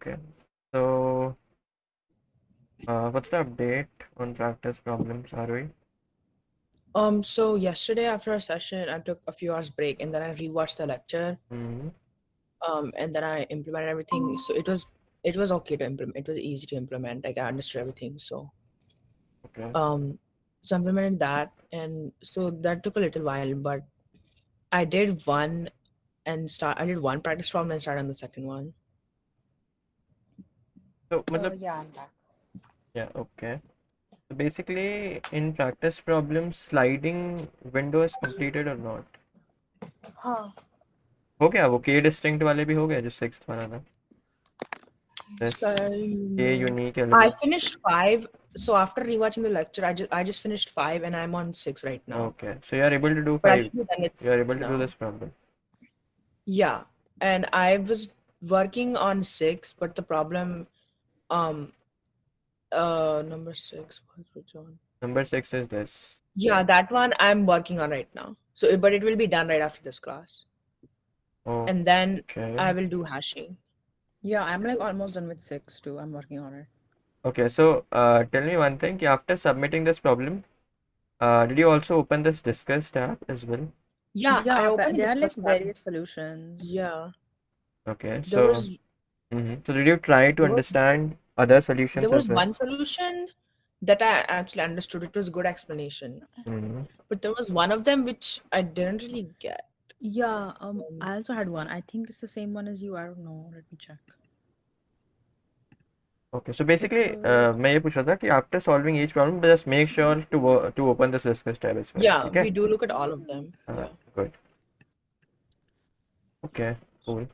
Okay. So, what's the update on practice problems, are we? So yesterday after a session, I took a few hours break and then I rewatched the lecture. Mm-hmm. And then I implemented everything. So it was okay to implement. It was easy to implement. Like I understood everything. Okay. Um, so I implemented that, and so that took a little while. But I did one and start. I did one practice problem and started on the second one. So, matlab, Yeah, I'm back. yeah, okay. So basically, in practice problems, sliding window is completed or not? हाँ हो गया वो के distinct वाले भी हो गए जो सिक्स्थ वाला था this So k unique I element. finished five. So after rewatching the lecture, I just finished five, and I'm on six right now. Okay, so you are able to do But I 5. should be done with You are six able to do now. this problem. Yeah, and I was working on six, but the problem, um, number six, what's which one? Number 6 is this. Yeah, that one I'm working on right now. So, but it will be done right after this class, and then I Okay. will do hashing. Yeah, I'm like almost done with 6 too. I'm working on it. Okay, so tell me one thing. After submitting this problem, did you also open this Discuss tab as well? Yeah, I Yeah, opened the there are like discuss tab. various solutions. Yeah, Okay, there so was so did you try to there was understand other there solutions as was well? one solution that I actually understood. It was good explanation, Mm-hmm. but there was one of them which I didn't really get. Yeah, Um, I also had one. I think it's the same one as you. I don't know. Let me check. Okay, so basically, Uh, मैं ये पूछ रहा था कि after solving each problem, just make sure to open this Discuss tab as well. yeah, ठीक है? we do look at all of them. Yeah. Good. Okay, cool.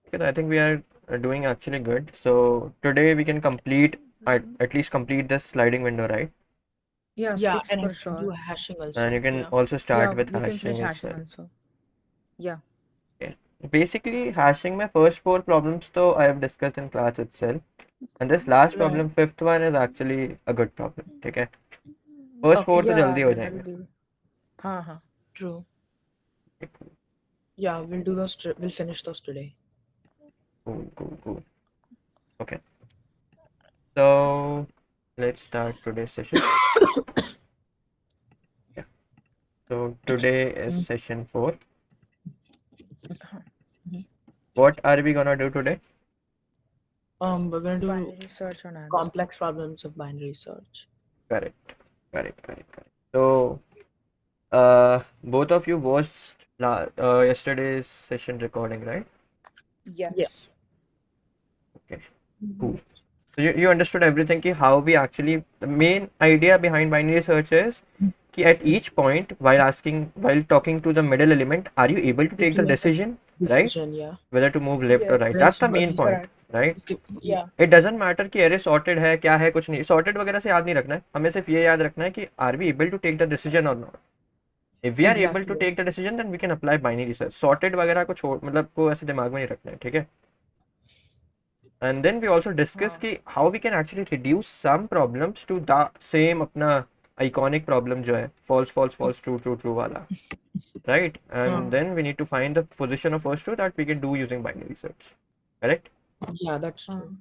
Okay, I think we are doing actually good. So today we can complete at least complete this sliding window, right? yeah, Yeah, 6 and I for can do sure. hashing And you also. can Yeah. also start Yeah, with we can finish hashing as hashing well. also. Yeah. Okay. Basically, hashing my first 4 problems though I have discussed in class itself. And this last Right. problem, fifth one, is actually a good problem. Okay. First 4 Okay. तो Yeah, जल्दी हो that'll जाएंगे. be. हाँ हाँ. True. Yeah, we'll do those. We'll finish those today. Cool. Okay. So let's start today's session. Yeah. So today is session 4. What are we gonna do today? We're gonna do Binary search and answer. complex problems of binary search. Correct. So, both of you watched yesterday's session recording, right? Yes. Yes. Okay, cool. So you understood everything ki how we actually, the main idea behind binary search is कि at each point while talking to the middle element, are you able to We take can the make a decision, right? decision. Yeah. Whether to move left or right. Yes. That's the But main point, Correct. right? yeah. It doesn't matter कि अरे sorted है क्या है कुछ नहीं, sorted वगैरह से याद नहीं रखना है, हमें सिर्फ ये याद रखना है कि are we able to take the decision or not. If we are able to Exactly. take the decision, then we can apply binary search. Sorted वगैरह को छोड़ मतलब को ऐसे दिमाग में नहीं रखना है, ठीक है. And then we also discuss हाँ. कि how we can actually reduce some problems to the same अपना iconic problem जो है false true वाला, right? And then we need to find the position of first true that we can do using binary search, correct? Yeah, that's हाँ. true.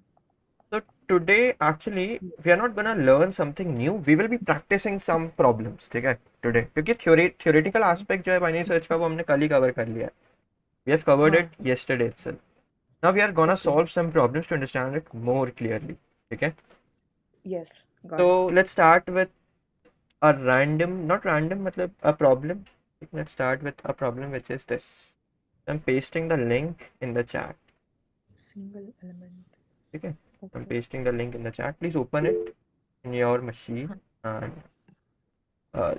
So today actually we are not gonna learn something new. We will be practicing some problems, ठीक है? Today क्योंकि theoretical aspect जो है binary search का वो हमने कल ही cover कर लिया है. We have covered हाँ. it yesterday itself. Now we are gonna Okay. solve some problems to understand it more clearly. Okay. Yes. Got it. So let's start with a random, not random, matlab a problem. Let's start with a problem which is this. I'm pasting the link in the chat. Single element. Okay. I'm Okay. pasting the link in the chat. Please open it in your machine and uh,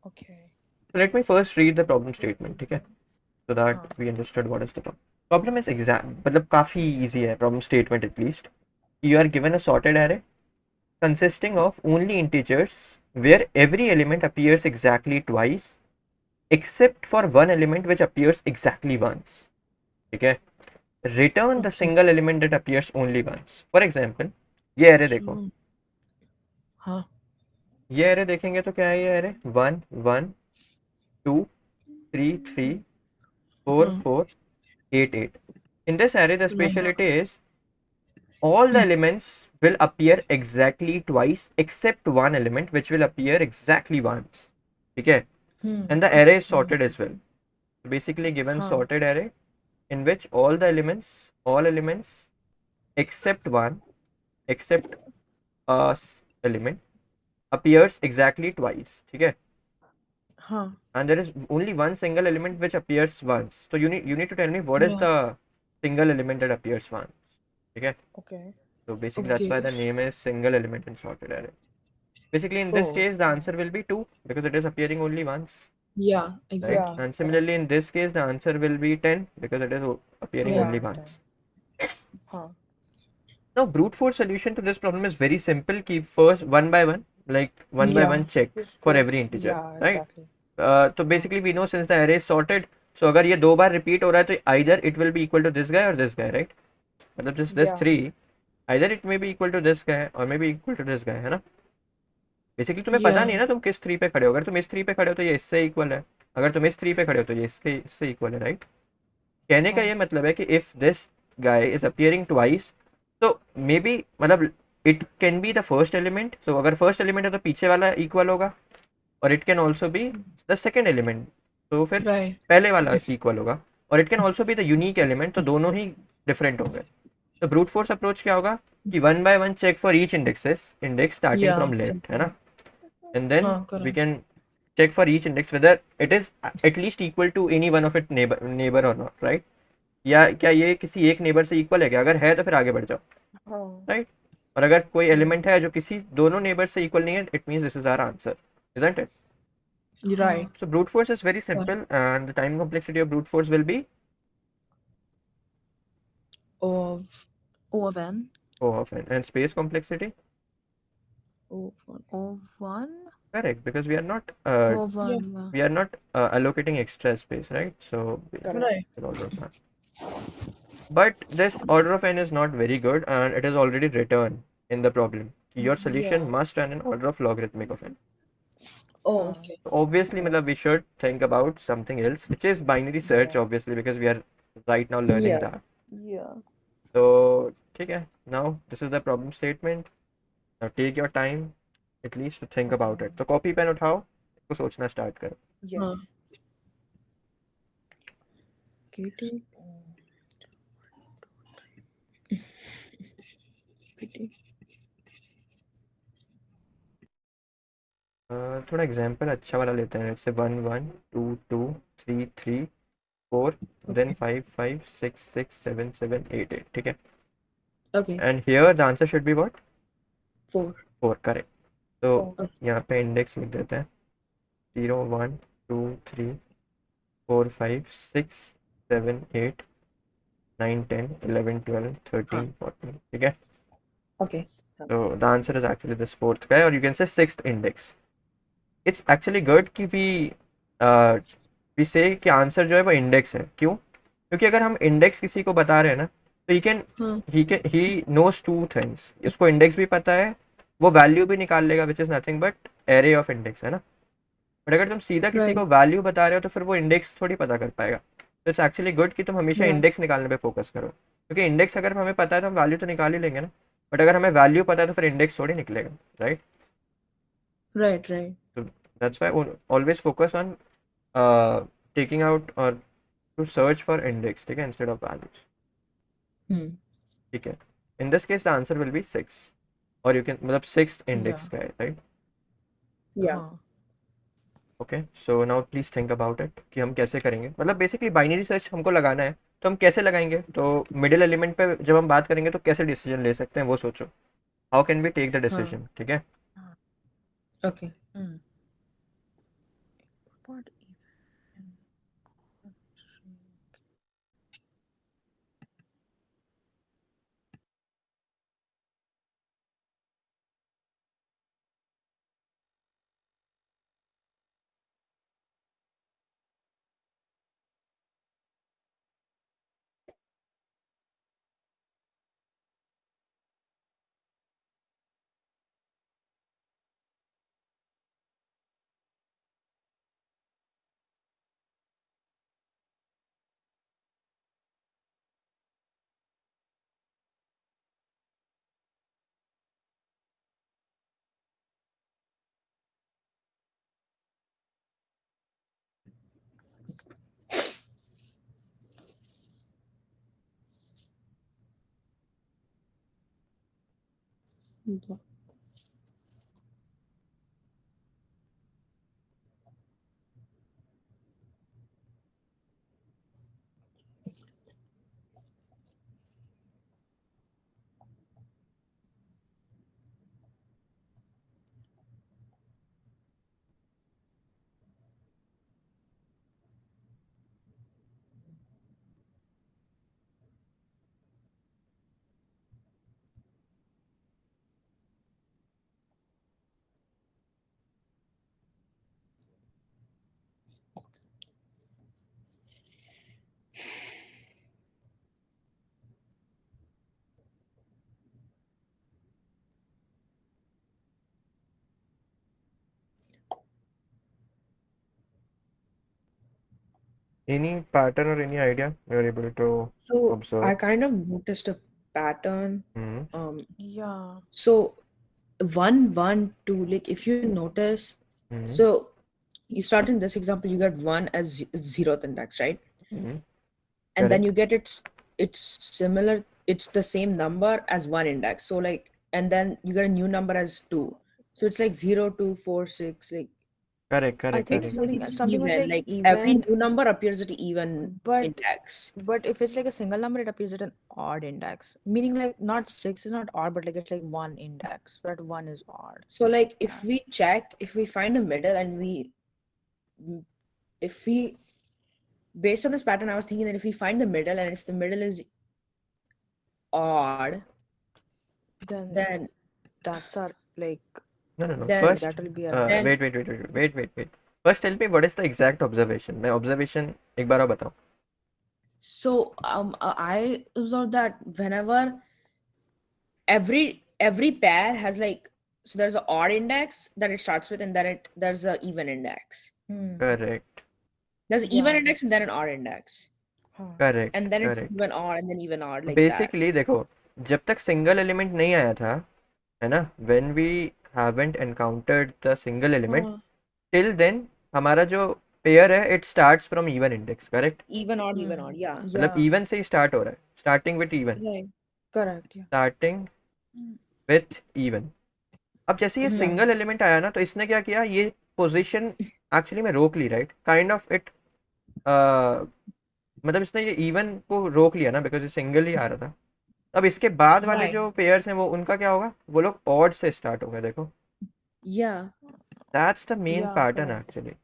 Okay. so let me first read the problem statement. Okay. So that we understood what is the problem. Problem is मतलब काफी easy है problem statement at least. You are given a sorted array consisting of only integers where every element appears exactly twice except for one element which appears exactly once. Okay. Return the single element that appears only once. For example, ये array देखो. So, huh? ये array देखेंगे तो क्या है ये array? 1 1 2, 3, 3, 4, Huh. 4, 8, 8. In this array, the Right. speciality is all the elements will appear exactly twice except one element which will appear exactly once. Okay? And the array is sorted as well. Basically given Huh. sorted array in which all elements except one, except a element appears exactly twice. Okay? Huh. And there is only one single element which appears once. So you need to tell me what is Yeah. the single element that appears once. Okay? Okay. So basically that's why Okay. the name is single element in sorted array. Basically in this Oh. case the answer will be 2 because it is appearing only once, Yeah, right? exactly. Yeah. And similarly in this case the answer will be 10 because it is appearing Yeah. only Yeah. once. Huh. Now brute force solution to this problem is very simple. Keep first one by one, like one by Yeah. one check Just for go. every integer, Yeah. right? Exactly. तो basically we know since the array is sorted, so अगर ये दो बार repeat हो रहा है तो either it will be equal to this guy or this guy, right? मतलब just this Yeah. 3, either it may be equal to this guy or maybe equal to this guy, है ना? बेसिकली तुम्हें पता Yeah. नहीं है ना तुम किस 3 पे खड़े हो, अगर तुम इस 3 पे खड़े हो तो ये इससे इक्वल है, अगर तुम इस 3 पे खड़े हो तो ये इससे इक्वल है, राइट? कहने का हाँ. ये मतलब है कि if this guy is appearing twice तो मे बी मतलब it can be the first element, so अगर फर्स्ट एलिमेंट है तो पीछे वाला इक्वल होगा, और it can also be the second element, तो फिर Right. पहले वाला इक्वल होगा, और it can also be the unique element, तो दोनों ही डिफरेंट होंगे. तो ब्रूट फोर्स अप्रोच क्या होगा कि one by one check for each index starting Yeah. From left, है ना? And then we Correct. can check for each index whether it is at least equal to any one of its neighbor or not, right? या क्या ये किसी एक neighbour से equal है क्या, अगर है तो फिर आगे बढ़ जाओ, हाँ. राइट? और अगर कोई एलिमेंट है जो किसी दोनों नेबर से इक्वल नहीं है, it means this is our answer, isn't it? You're right. So brute force is very simple and the time complexity of brute force will be Of O of n. O of n, and space complexity, one. O of 1. correct, because we are not O of 1. Yeah. Yeah. we are not allocating extra space, right? So Correct. Right. it always happens. But this order of n is not very good and it is already written in the problem. Your solution Yeah. must run an order of logarithmic of n. Oh, हाँ. okay. So obviously, matlab, we should think about something else, which is binary search, Yeah. obviously, because we are right now learning Yeah. that. Yeah. So, okay, now this is the problem statement. Now take your time at least to think about it. तो copy pen उठाओ, इसको सोचना start करो. Yes. हाँ. Katie. Pity. थोड़ा example अच्छा वाला लेते हैं, जैसे 1 1 2 2 3 3 4 then 5 5 6 6 7 7 8 8, ठीक है? Okay. And here the answer should be what? 4. 4, correct. तो Oh. यहाँ पे इंडेक्स लिख देते हैं 0 1 2 3 4 5 6 7 8 9 10 11 12 13 14, ठीक है? Okay. So the answer is actually this fourth guy, or you can say sixth index. It's actually good कि we say कि आंसर जो है वो इंडेक्स है. क्यों? क्योंकि अगर हम इंडेक्स किसी को बता रहे हैं ना, तो he knows two things. इसको इंडेक्स भी पता है, वो वैल्यू भी निकाल लेगा which is nothing but array of index, है ना? बट अगर तुम सीधा किसी Right. को वैल्यू बता रहे हो तो फिर वो इंडेक्स थोड़ी पता कर पाएगा. तो इट्स एक्चुअली गुड कि तुम हमेशा Yeah. इंडेक्स निकालने पे फोकस करो, क्योंकि इंडेक्स अगर हमें पता है तो हम वैल्यू तो निकाल ही लेंगे ना, बट अगर हमें वैल्यू पता है तो फिर इंडेक्स थोड़ी निकलेगा, right? Right. Right. That's why always focus on taking out or to search for index, ठीक है, instead of values. ठीक है? In this case the answer will be 6, or you can मतलब sixth index Yeah. का है, right? Yeah. हाँ. Okay, so now please think about it कि हम कैसे करेंगे. मतलब बेसिकली बाइनरी सर्च हमको लगाना है, तो हम कैसे लगाएंगे? तो मिडिल एलिमेंट पे जब हम बात करेंगे तो कैसे डिसीजन ले सकते हैं वो सोचो. How can we take the decision, ठीक है? Okay. What Yeah. Any pattern or any idea you're able to So observe? I kind of noticed a pattern. Hmm. Yeah. So 1 1 2, like if you notice, Hmm. so you start in this example, you get 1 as zeroth index, right? Hmm. And then Correct. you get it's similar, it's the same number as one index. So like, and then you get a new number as 2. So it's like 0 2 4 6, like Correct. I Correct. think it's Correct. something it's something was even, like like every even, new number appears at even but index. if it's like a single number, it appears at an odd index. Meaning like not 6 is not odd, but like it's like one index. So that one is odd. So like Yeah. if we check, if we find a middle and if we based on this pattern, I was thinking that if we find the middle and if the middle is odd, Then then that's our like No, no, no. then First, that will be our then wait. First, tell me what is the exact observation. मैं observation एक बार और बताओ. so I observed that whenever every pair has like, so there's an odd index that it starts with and then there's an even index. Correct. There's an even yeah. index and then an odd index. Huh. Correct. And then it's Correct. even odd and then even odd, like that. Basically देखो, जब तक single element नहीं आया था, है ना? When we haven't encountered the single element, हाँ. till then हमारा जो pair है, it starts from even index. Correct? Even odd, yeah. मतलब Yeah. even से ही start हो रहा है. Starting with even. Right. Correct. Yeah. Starting with even. अब जैसे ये Yeah. सिंगल एलिमेंट आया ना, तो इसने क्या किया, ये पोजीशन एक्चुअली में रोक ली, राइट? काइंड ऑफ इट, मतलब इसने ये इवन को रोक लिया ना, बिकॉज ये सिंगल ही आ रहा था. अब इसके बाद वाले Right. जो पेयर्स हैं वो उनका क्या होगा, वो लोग ऑड से स्टार्ट होंगे. देखो, Yeah. That's the main Yeah. Pattern Correct. Actually.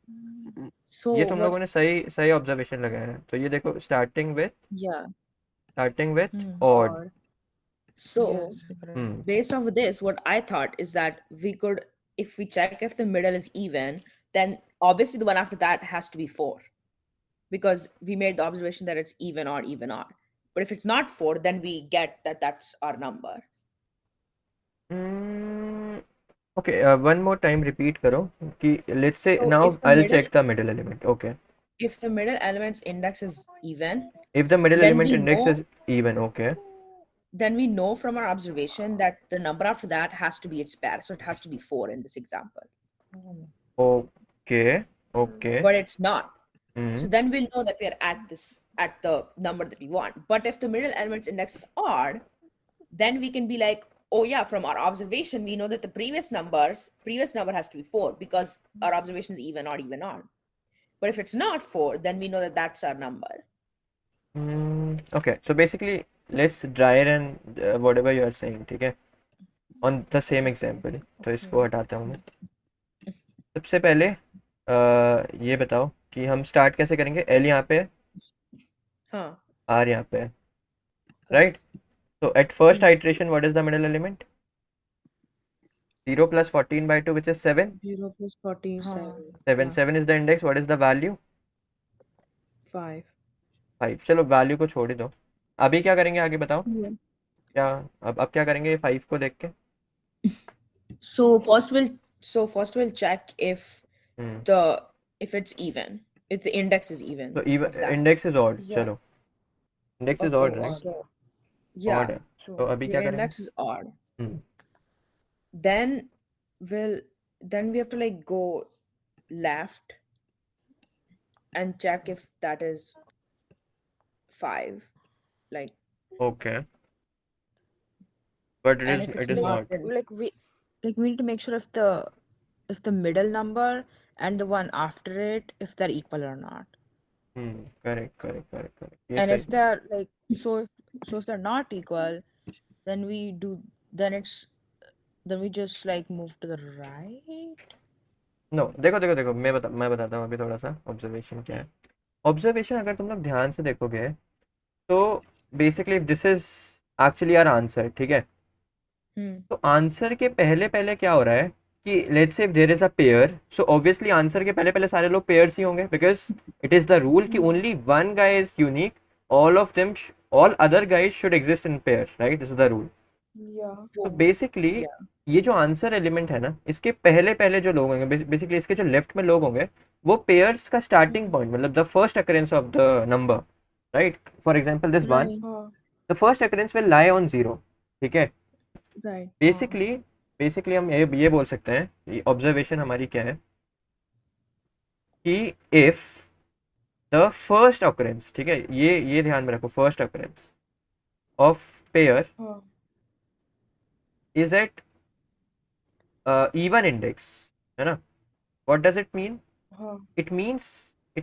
So ये तुम लोगों what, ने सही सही ऑब्जर्वेशन लगाया है. तो ये देखो, yeah, starting with Hmm. Odd. odd. So Yes. Correct. Hmm. based off of this, what I thought is that we could, if we check if the middle is even, then obviously the one after that has to be 4. Because we made the observation that it's even odd, even odd. But if it's not 4, then we get that that's our number. Okay, one more time repeat करो कि let's say So now I will check the middle element. Okay, if the middle element's index is even, if the middle then element we index know is even, okay. then we know from our observation that the number after that has to be its pair. So it has to be 4 in this example. Okay, okay. But it's not. Hmm. So then we'll know that we're at the number that we want. But if the middle element's index is odd, then we can be like, oh yeah, from our observation, we know that the previous number has to be 4 because our observation is even odd, even odd. But if it's not 4, then we know that that's our number. Okay, so basically let's try and whatever you are saying, ठीक है, on the same example. तो इसको हटाता हूँ मैं. सबसे पहले ये बताओ कि हम स्टार्ट कैसे करेंगे. एल यहाँ पे है, Huh. आर यहाँ पे है, right? So at first iteration, what is the middle element? 0 plus 14 by 2, which is 7. 0 plus 14 is 7. 7. Yeah. 7 is the index. What is the value? 5. 5. चलो वैल्यू को छोड़ ही दो. अभी क्या करेंगे, आगे बताओ. क्या अब क्या करेंगे 5 को देख के? So first we'll check if Hmm. if it's even, if the index is even. So even of that. index is odd. Yeah. चलो, index is Okay, odd, right? so Odd yeah, है. तो अभी क्या the करेंगे? index is odd. Hmm. Then we have to like go left and check if that is 5. Like Okay. but And if it's it is not, not. then we need to make sure if the middle number and the one after it, if they're equal or not. Correct. ये And सही if they're like if they're not equal, then then we just like move to the right. No देखो मैं बताता हूँ अभी थोड़ा सा observation क्या है. ऑब्जर्वेशन अगर तुम लोग ध्यान से देखोगे तो basically this is actually our answer, ठीक है. तो आंसर के पहले पहले क्या हो रहा है कि let's say there is a pair, so obviously answer के पहले पहले सारे लोग पेयर्स ही होंगे because it is the rule कि only one guy is unique, all of them all other guys should exist in pair, right. This is the rule. Yeah. तो basically yeah, ये जो आंसर एलिमेंट है ना, इसके पहले पहले जो लोग होंगे, बेसिकली इसके जो लेफ्ट में लोग होंगे, वो पेयर्स का स्टार्टिंग पॉइंट मतलब the first occurrence of the number, right. For example this one, Right. The first occurrence will lie on 0, ठीक है. Right. बेसिकली हम ये बोल सकते हैं, ये ऑब्जर्वेशन हमारी क्या है कि इफ द फर्स्ट अकरेंस, ठीक है, ये ध्यान में रखो, first occurrence of pair is at even index, है ना. What does it mean? it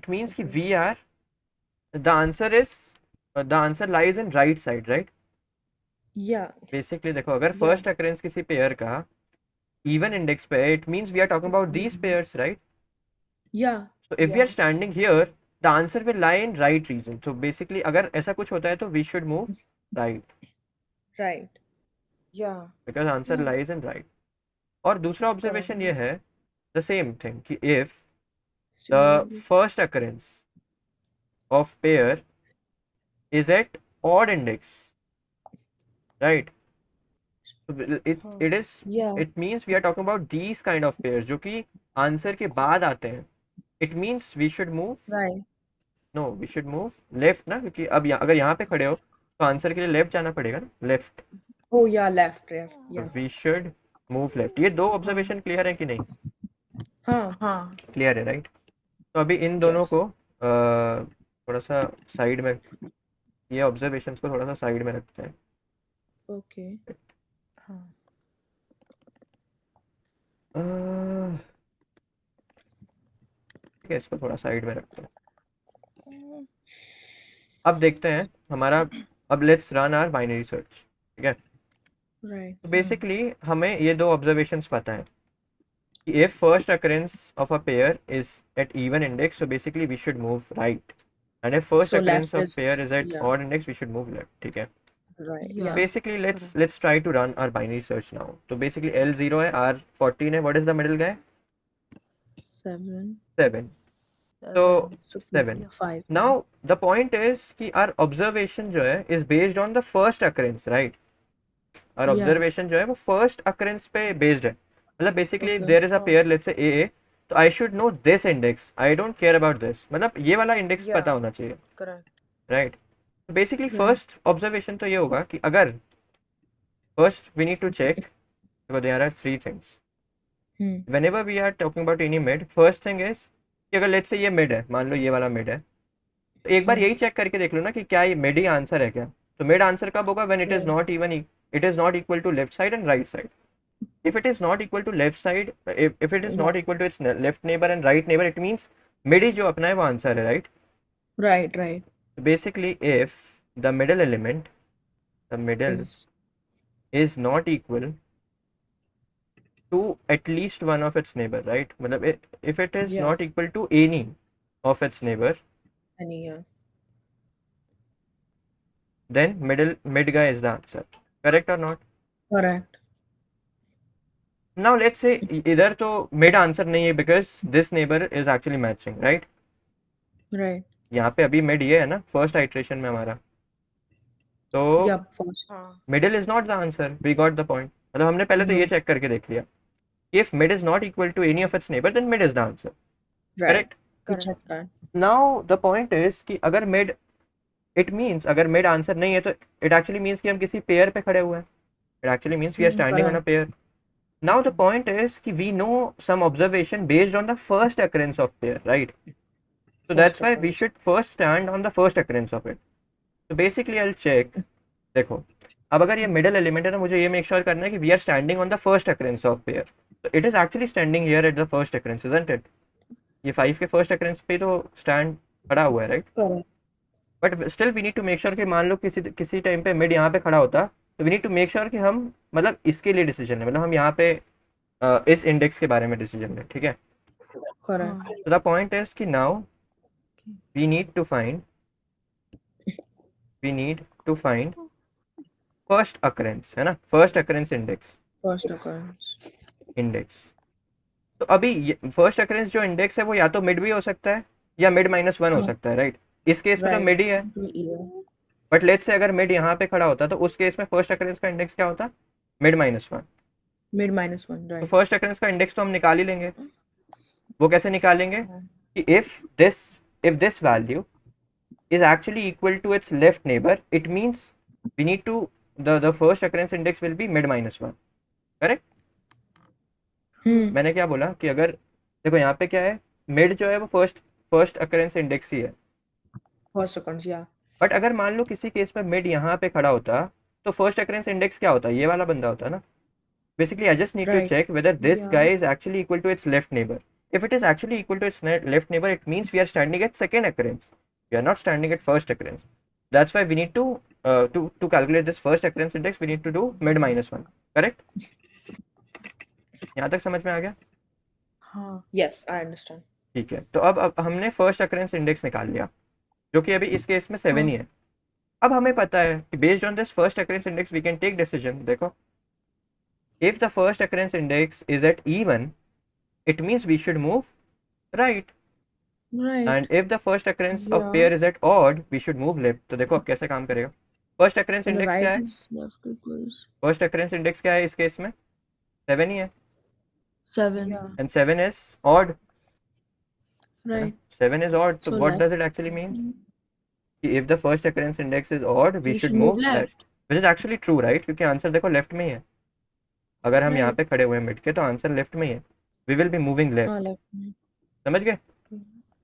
means कि we are the answer lies in right side, right. yeah, basically देखो, अगर फर्स्ट अकरेंस किसी पेयर का इवन इंडेक्स पे है, it means we are talking about these pairs, right. yeah, so if we are standing here the answer will lie in right region. so basically अगर ऐसा कुछ होता है तो we should move right right, Yeah. Because answer lies in right. और दूसरा observation ये है द सेम थिंग कि if the first occurrence of pair is at odd index, right. So it is, yeah, it means we are talking about these kind of pairs जो कि answer के बाद आते हैं. it means we should move, right, no we should move left ना, क्योंकि अब अगर यहाँ पे खड़े हो तो आंसर के लिए लेफ्ट जाना पड़ेगा ना, left. oh yeah, left, yeah, we should move left. ये दो ऑब्जर्वेशन क्लियर है कि नहीं? huh, क्लियर है, राइट. तो अभी इन दोनों Yes. को थोड़ा सा साइड में, ये ऑब्जर्वेशंस को थोड़ा सा साइड में रखते हैं. okay, ठीक है, इसको थोड़ा साइड में रखते हैं. अब देखते हैं हमारा, अब let's run our binary search, ठीक है. right, तो बेसिकली हमें ये दो ऑब्जर्वेशंस पता है कि if first occurrence of a pair is at even index, so basically we should move right, and if first So occurrence left of is- pair is at yeah. Odd index, we should move left, ठीक है. right, Yeah. yeah, Basically let's try to run our binary search now. तो basically L0 है, R 14 है, what is the middle guy? 7, 7. So so 7. 5, Now the point is कि our observation जो है is based on the first occurrence, right. Our Yeah. observation जो है वो first occurrence पे based है. मतलब basically if Okay. there is a pair, let's say AA, तो I should know this index. I don't care about this. मतलब ये वाला index Yeah. पता होना चाहिए, Correct. right. So basically Yeah. first observation तो ये होगा कि अगर first we need to check, so there are three things. Whenever we are talking about any mid, first thing is कि अगर let's say ये mid है, मान लो ये वाला mid है, तो एक बार यही चेक करके देख लो ना कि क्या ये mid ही आंसर है क्या. तो mid आंसर कब होगा? when it is not even, it is not equal to left side and right side. If it is not equal to left side, if it is not equal to its left neighbor and right neighbor, it means mid ही जो अपना है वो answer है, right. right, Basically if the middle element, the middle is not equal to at least one of its neighbor, right. मतलब if it is Yeah. not equal to any of its neighbor, any, yeah, then mid guy is the answer, correct or not. correct, Now let's say इधर तो mid answer नहीं है because this neighbor is actually matching, right. right, यहाँ पे अभी mid ये है ना first iteration में हमारा, तो yeah, first, middle is not the answer, we got the point. मतलब हमने पहले तो ये चेक करके देख लिया, if mid is not equal to any of its neighbor, then mid is the answer, right, correct. we checked that, Now the point is कि अगर mid, it means अगर mid answer नहीं है तो it actually means कि हम किसी pair पे खड़े हुए हैं, it actually means we are standing on a pair. Now the point is कि we know some observation based on the first occurrence of pair, right. So that's why we should first stand on the first occurrence of it. So basically I'll check, देखो अब अगर ये middle element है तो मुझे ये make sure करना है कि we are standing on the first occurrence of pair, तो it is actually standing here at the first occurrence, isn't it? ये 5 के फर्स्ट अकरेंस पे तो स्टैंड खड़ा हुआ है, right? Correct. But still we need to make sure कि मान लो किसी टाइम पे मिड यहाँ पे खड़ा होता, तो we need to make sure कि हम मतलब इसके लिए डिसीजन है, मतलब हम यहाँ पे इस इंडेक्स के बारे में डिसीजन है, ठीक है? Correct. तो द पॉइंट इज कि now we need to find first occurrence, है ना, first occurrence First occurrence. Index. तो अभी फर्स्ट अकरेंस जो इंडेक्स है वो या तो मिड भी हो सकता है या मिड -1 हो हाँ। सकता है, राइट? इस केस में तो Right. मिड ही है, Be either. But let's say अगर मिड यहाँ पे खड़ा होता तो उस केस में फर्स्ट अकरेंस का इंडेक्स क्या होता? मिड -1। Mid -1, तो right. फर्स्ट अकरेंस का इंडेक्स तो हम निकाल ही लेंगे। वो कैसे निकालेंगे हाँ। कि if this value is actually equal to its left neighbor, it means we need to the first occurrence index will be mid -1, correct? मैंने क्या बोला कि अगर देखो यहाँ पे क्या है, मिड जो है वो फर्स्ट अकरेंस इंडेक्स ही है, First occurrence, yeah. बट अगर मान लो किसी केस में मिड यहाँ पे खड़ा होता तो फर्स्ट अकरेंस इंडेक्स क्या होता? ये वाला बंदा होता ना। Basically, I just need to Right. check whether this Yeah. guy is actually equal to its left neighbor. If it is actually equal to its left neighbor, it means we are standing at second occurrence. We are not standing at first occurrence. That's why we need to calculate this first occurrence index. We need to do mid -1. Correct? यहाँ तक समझ में आ गया? हाँ Yes, I understand. ठीक है, तो अब हमने फर्स्ट अकरेंस इंडेक्स निकाल लिया, जो कि अभी इस केस में 7 ही है। अब हमें पता है कि based on this first occurrence index we can take decision. देखो, if the first occurrence index is at even, it means we should move right, right and if the first occurrence of Yeah. pair is at odd, we should move left। तो देखो अब कैसे काम करेगा। First occurrence And the index क्या right है? is left equals first occurrence index क्या है इस केस में? 7 ही है, 7. Yeah. and 7 is odd, Right. 7 is odd, so So what left. does it actually mean? कि if the first occurrence index is odd, we We should should move move left, left. which is actually true, right? क्योंकि answer देखो left में ही है। अगर हम यहाँ Right. पे खड़े हुए हैं मिड के तो आंसर लेफ्ट में ही है, we will be moving left। Left. समझ गए?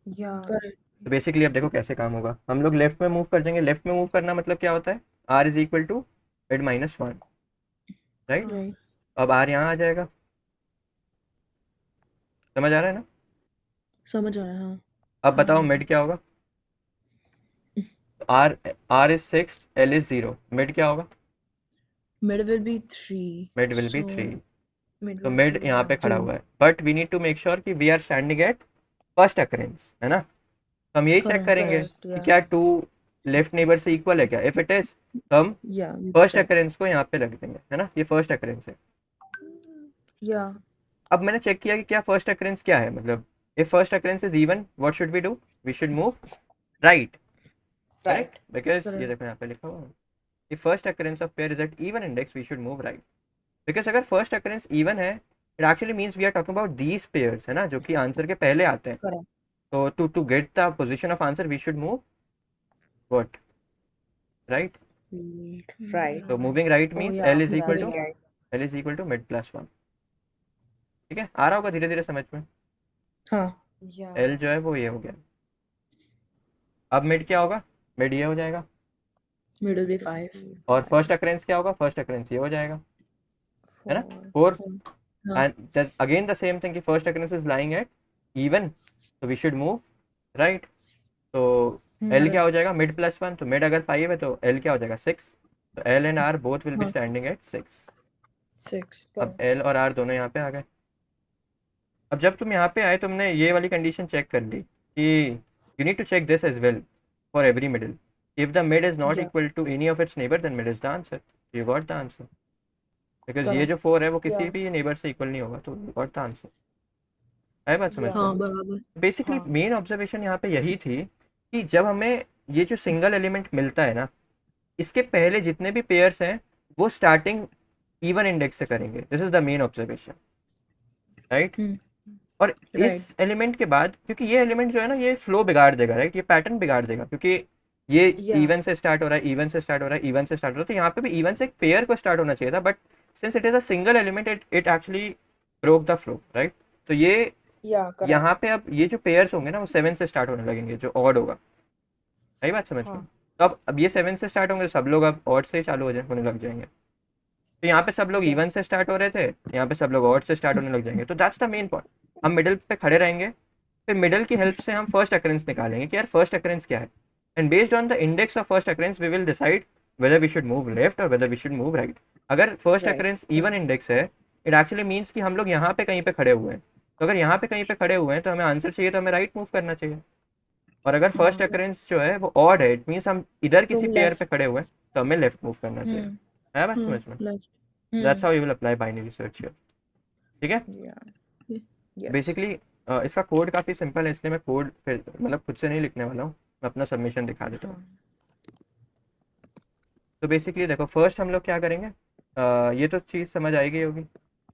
Yeah. Correct. तो बेसिकली अब देखो कैसे काम होगा, हम लोग लेफ्ट में मूव कर जाएंगे। लेफ्ट में मूव करना मतलब क्या होता है? r is equal to mid -1, right? Right. अब r यहाँ आ जाएगा, समझ आ रहा है ना? समझ आ रहा है, हाँ. अब बताओ हाँ। मिड क्या होगा? r is 6, l is 0, mid क्या होगा? Mid will be 3. Mid will be So, 3। Mid तो will मिड be यहाँ पे one. खड़ा हुआ है, but we need to make sure कि we are standing at first occurrence, है ना? तो हम यही चेक Correct, करेंगे correct, कि yeah. क्या 2 लेफ्ट नेबर से इक्वल है क्या। इफ इट इज तो हम Yeah. we first check. Occurrence को यहाँ पे रख देंगे, है ना? ये फर्स्ट अकरेंस है। Yeah. अब मैंने चेक किया कि क्या फर्स्ट अकरेंस क्या है, मतलब if first occurrence is even, what should we do? We should move right, Right. Because ये Correct. देखो यहाँ पे लिखा हुआ है, if first occurrence of pair is at even index we should move right, because अगर first occurrence even है it actually means we are talking about these pairs, है ना, जो कि आंसर के पहले आते हैं। Correct. तो to get the position of answer we should move what, right? Right. So moving right means yeah, l is equal to Right. l is equal to mid +1। ठीक है, आ रहा होगा धीरे धीरे समझ में। हाँ. Yeah. l जो है वो ये हो गया। अब मिड क्या होगा? मिड ये हो जाएगा, Mid will be 5. और फर्स्ट अकरेंस क्या होगा? फर्स्ट अकरेंस ये हो जाएगा, है ना? 4. 4। हाँ. and again the same thing कि first occurrence is lying at even, so we should move right। तो l क्या हो जाएगा? mid +1, तो mid अगर 5 है तो l क्या हो जाएगा? 6। तो l and r both will be हाँ. standing at 6। 6. अब l और r दोनों यहाँ पे आ गए। अब जब तुम यहाँ पे आए तुमने ये वाली कंडीशन चेक कर ली कि you need to check this as well for every middle, if the mid is not Yeah. equal to any of its neighbor then mid is the answer, you got the answer, because ये Correct. जो 4 है वो किसी Yeah. भी neighbour से equal नहीं होगा, तो you got the answer। है बात समझ में? हाँ, बराबर. बेसिकली हाँ। मेन ऑब्जर्वेशन यहाँ पे यही थी कि जब हमें ये जो सिंगल एलिमेंट मिलता है ना, इसके पहले जितने भी पेयर्स हैं वो स्टार्टिंग इवन इंडेक्स से करेंगे। This is the main observation, right? Hmm. और इस एलिमेंट के बाद, क्योंकि ये एलिमेंट जो है ना ये फ्लो बिगाड़ देगा, राइट? ये पैटर्न बिगाड़ देगा, क्योंकि ये Yeah. इवन से स्टार्ट हो रहा है, इवन से स्टार्ट हो रहा है, इवन से स्टार्ट हो रहा है, तो यहाँ पे भी इवन से एक पेयर को स्टार्ट होना चाहिए था, but since it is a single element it actually broke the flow, right? तो ये Yeah. Correct. यहाँ पे अब ये जो पेयर्स होंगे ना वो 7 से स्टार्ट होने लगेंगे, जो ऑड होगा। सही बात समझ में? हाँ। तो अब ये 7 से स्टार्ट होंगे, सब लोग अब ऑड से चालू होने लग जाएंगे। तो यहाँ पे सब लोग Yeah. इवन से स्टार्ट हो रहे थे, यहाँ पे सब लोग ऑड से स्टार्ट होने लग जाएंगे। तो दैट्स द मेन पॉइंट। हम मिडल पे खड़े रहेंगे, फिर मिडल की हेल्प से हम फर्स्ट अकरेंस निकालेंगे कि यार फर्स्ट अकरेंस क्या है, and based on the index of first occurrence we will decide whether we should move left और whether we should move right. अगर first Right. Occurrence even index है, इट एक्चुअली मीन्स कि हम लोग यहाँ पे कहीं पे खड़े हुए हैं। तो अगर यहाँ पे कहीं पे खड़े हुए हैं तो हमें आंसर चाहिए, तो हमें राइट मूव करना चाहिए। और अगर फर्स्ट हाँ। अकरेंस जो है वो ऑड है, इट मीन्स हम इधर किसी तो पेयर पे left. खड़े हुए हैं, तो हमें लेफ्ट मूव करना चाहिए। हम्म है बात समझ में? left that's how you will apply binary search here. ठीक है, yeah yes बेसिकली इसका कोड काफ़ी सिंपल है, इसलिए मैं कोड फिर मतलब खुद से नहीं लिखने वाला हूँ, मैं अपना सबमिशन दिखा देता हूँ। हाँ तो बेसिकली देखो, फर्स्ट हम लोग क्या करेंगे, ये तो चीज़ समझ आएगी होगी,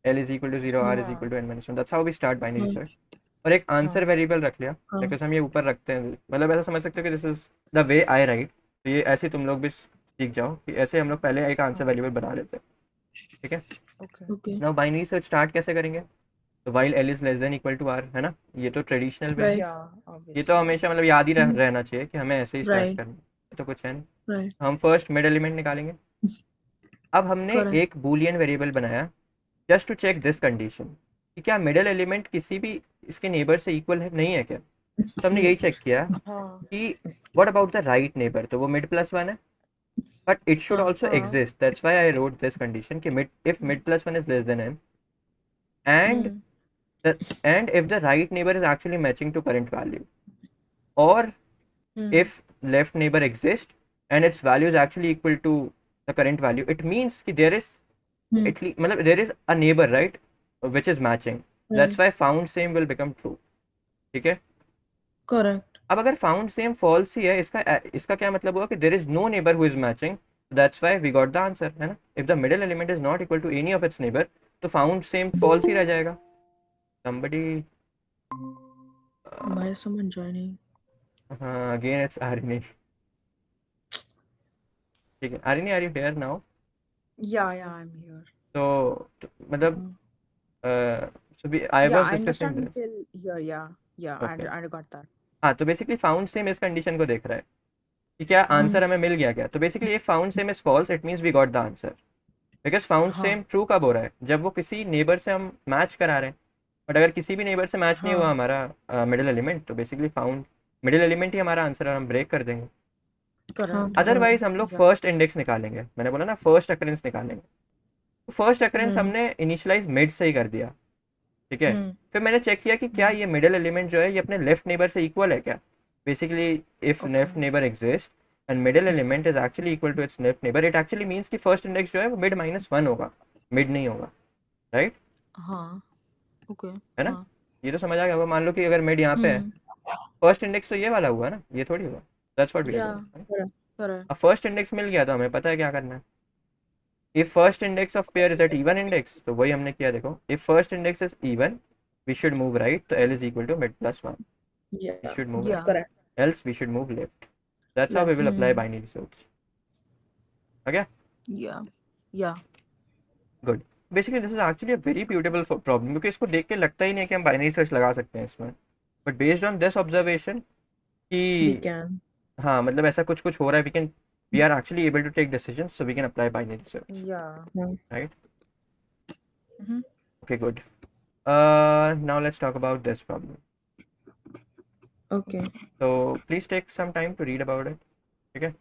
L is equal to 0, R is हाँ equal to n minus one, that's how we start binary हाँ सर्च। और एक आंसर हाँ वेरिएबल रख लिया, हाँ बिकॉज हम ये ऊपर रखते हैं, मतलब ऐसा समझ सकते हो कि this is the way I right. तो ये ऐसे तुम लोग भी सीख जाओ कि ऐसे हम लोग पहले एक आंसर हाँ वेरिएबल बना लेते हैं। ठीक है, okay okay now binary search start कैसे करेंगे? तो while L is less than equal to R, है ना, ये तो ट्रेडिशनल वे है। राइट ये तो हमेशा मतलब याद ही रहना चाहिए कि हमें ऐसे ही स्टार्ट राइट करना है, तो कुछ है नहीं। राइट हम फर्स्ट मिड एलिमेंट निकालेंगे। अब हमने करेक्ट एक बूलियन वेरिएबल बनाया just to check this condition कि क्या मिडल एलिमेंट किसी भी इसके नेबर से इक्वल है, नहीं है क्या। तो हमने यही चेक किया हाँ कि what about the right neighbour, तो वो मिड प्लस वन है, बट इट शुड हाँ ऑल्सो हाँ exist, that's why I wrote this condition कि mid, if mid plus one is less than n, and hmm and if the right neighbor is actually matching to current value, or hmm if left neighbor exists and its value is actually equal to the current value, it means कि there is at least मतलब there is a neighbor, right, which is matching. That's right why found same will become true. ठीक है, correct अब अगर found same false ही है, इसका क्या मतलब हुआ कि there is no neighbor who is matching, that's why we got the answer, है ना। if the middle element is not equal to any of its neighbor, तो found same false ही रह जाएगा। somebody why is someone joining हाँ, again it's Arini। ठीक है, Arini, are you here now? yeah I'm here तो मतलब so I yeah was I discussing understand this. till here yeah Okay. I got that हाँ, तो basically found same इस condition को देख रहा है कि क्या आंसर हमें मिल गया क्या। तो बेसिकली ये found same is false, it means we got the answer. Because found हाँ सेम ट्रू कब हो रहा है, जब वो किसी नेबर से हम मैच करा रहे हैं। बट अगर किसी भी नेबर से मैच नहीं हुआ हाँ हमारा मिडिल एलिमेंट, तो बेसिकली फाउंड मिडिल एलिमेंट ही हमारा आंसर है, हम ब्रेक कर देंगे। हाँ correct अदरवाइज हम लोग yeah फर्स्ट इंडेक्स निकालेंगे, मैंने बोला ना फर्स्ट अकरेंस निकालेंगे। तो फर्स्ट अकरेंस हम्म हमने इनिशियलाइज मिड से ही कर दिया। ठीक है, हम्म फिर मैंने चेक किया कि क्या ये मिडिल एलिमेंट जो है ये अपने लेफ्ट नेबर से इक्वल है क्या। Basically if okay left neighbour exist and middle element is actually equal to its left neighbour, it actually means कि फर्स्ट इंडेक्स जो है वो मिड माइनस वन होगा, मिड नहीं होगा। राइट, हाँ ओके है ना। हाँ ये तो समझ आ गया होगा। मान लो कि अगर मिड यहाँ पे है, हम्म फर्स्ट इंडेक्स तो ये वाला हुआ ना, ये थोड़ी हुआ। That's what we are yeah doing. correct अब फर्स्ट इंडेक्स मिल गया तो हमें पता है क्या करना है। If first index of pair is at even index, तो वही हमने किया। देखो, if first index is even we should move right, तो L is equal to mid plus one, we yeah should move right, yeah Correct. else we should move left. That's how we left will apply hmm binary search. Okay, yeah yeah good. Basically this is actually a very beautiful problem, क्योंकि इसको देख के लगता ही नहीं कि हम binary search लगा सकते हैं इसमें। But based on this observation कि we can हाँ मतलब ऐसा कुछ कुछ हो रहा है, we are actually able to take decisions, so we can apply binary search, yeah right? mm-hmm. Okay, good. Now let's talk about this problem. okay So please take some time to read about it. Okay,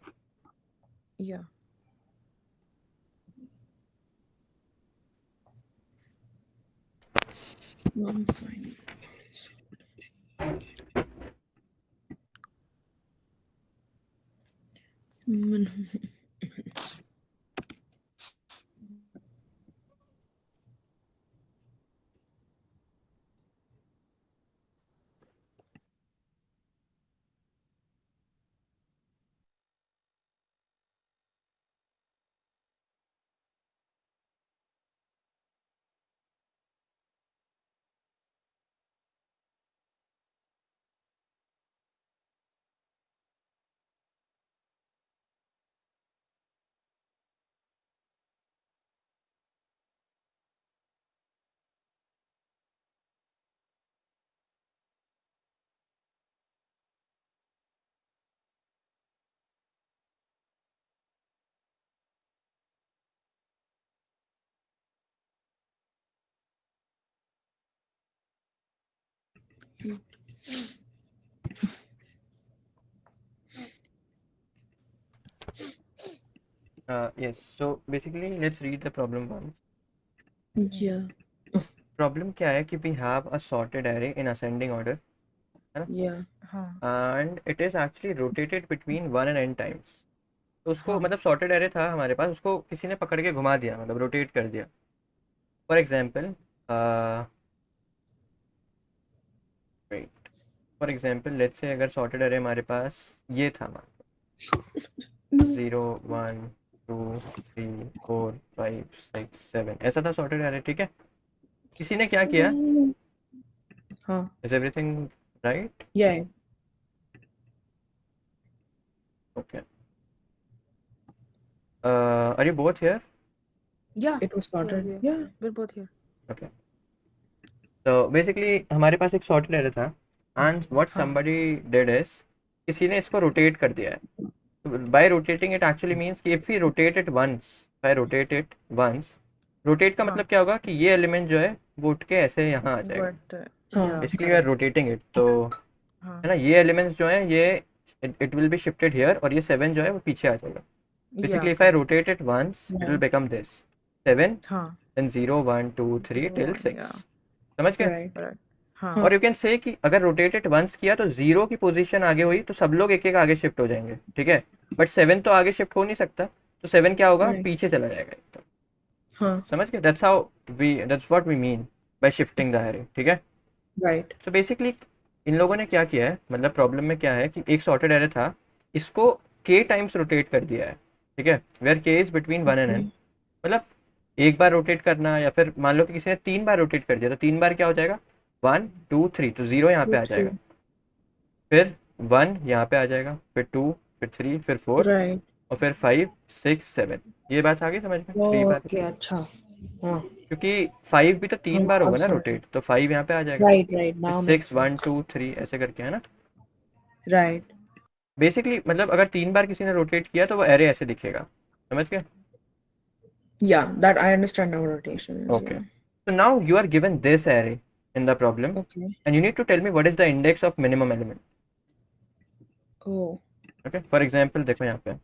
yeah I'm fine Yes, so basically let's read the problem once. Yeah. Problem क्या है कि we have a sorted array in ascending order, है ना, Yeah. हाँ and it is actually rotated between 1 and n times. तो उसको हाँ मतलब सॉर्टेड एरे था हमारे पास, उसको किसी ने पकड़ के घुमा दिया, मतलब रोटेट कर दिया. For example for example let's say अगर सॉर्टेड एरे हमारे पास ये था, हमारे No. 0 1 2 3 4 5 6 7 ऐसा था सॉर्टेड एरे. ठीक है, किसी ने क्या किया, Huh. Is everything right? Yeah. Okay, are you both here? yeah It was sorted. yeah Yeah. we're both here. Okay, तो बेसिकली हमारे पास एक सॉर्टेड एरे था, एंड व्हाट हाँ समबडी डिड इज, किसी ने इसको रोटेट कर दिया है. By rotating it actually means कि if we rotate it once, by rotate it once, rotate का हाँ मतलब क्या होगा कि ये एलिमेंट जो है वो उठ के ऐसे यहाँ आ जाएगा. but हाँ. yeah basically we are rotating it, तो हाँ है ना, ये एलिमेंट्स जो है ये it will be shifted here, और ये 7 जो है वो पीछे आ जाएगा. Basically if I rotate it once it will Yeah. Become this 7, हाँ देन 0 1 2 3 टिल 6. yeah समझ गए? Right. correct हाँ और यू कैन से कि अगर रोटेटेड वंस किया तो 0 की पोजीशन आगे हुई तो सब लोग एक एक आगे शिफ्ट हो जाएंगे. ठीक है, बट 7 तो आगे शिफ्ट हो नहीं सकता, तो 7 क्या होगा, Right. पीछे चला जाएगा एकदम. Huh. समझ गए? That's what we mean by shifting the array. ठीक है, Right. तो बेसिकली इन लोगों ने क्या किया है, मतलब प्रॉब्लम में क्या है कि एक सॉर्टेड एरे था, इसको k टाइम्स रोटेट कर दिया है. ठीक है, where k is between 1 and n. Okay. मतलब एक बार रोटेट करना, या फिर मान लो कि किसी ने 3 बार रोटेट कर दिया, तो 3 बार क्या हो जाएगा, 1 2 3, तो 0 यहाँ पे आ Okay. जाएगा, फिर 1 यहाँ पे आ जाएगा, फिर 2, फिर 3, फिर 4, Right. और फिर 5 6 7. ये बात आ गई समझ में? 3 Oh, बार, okay. अच्छा. हाँ. क्योंकि 5 भी तो 3 हाँ, बार अब होगा ना समझ रोटेट, तो 5 यहाँ पे आ जाएगा, Right. Right. फिर Now 6 makes 1 sense. 2 3 ऐसे करके, है ना. Right. बेसिकली मतलब अगर 3 बार किसी ने रोटेट किया तो वो एरे ऐसे दिखेगा. समझ गए? Yeah. That I understand now. Rotation is. Okay. Yeah. So now you are given this array in the problem, Okay. and you need to tell me what is the index of minimum element. Oh. Okay, for example देखो यहाँ पे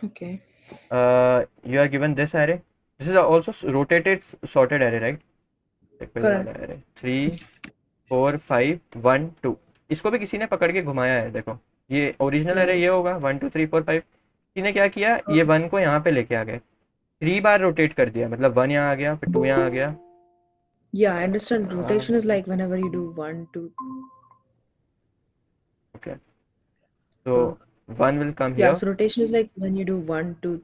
Okay. you are given this array. This is also rotated sorted array, right? देखो ये वाला array 3 4 5 1 2. इसको भी किसी ने पकड़ के घुमाया है. देखो ये ओरिजिनल array ये होगा 1 2 3 4 5. किसी ने क्या किया, ये 1 को यहाँ पे लेके आ गए, 3 बार रोटेट कर दिया, मतलब 1 यहाँ आ गया, फिर 2 यहाँ आ गया. Yeah, I understand. Rotation is like whenever you do 1 2. Okay, so 1 will come Yeah. here. So rotation is like when you do 1 2.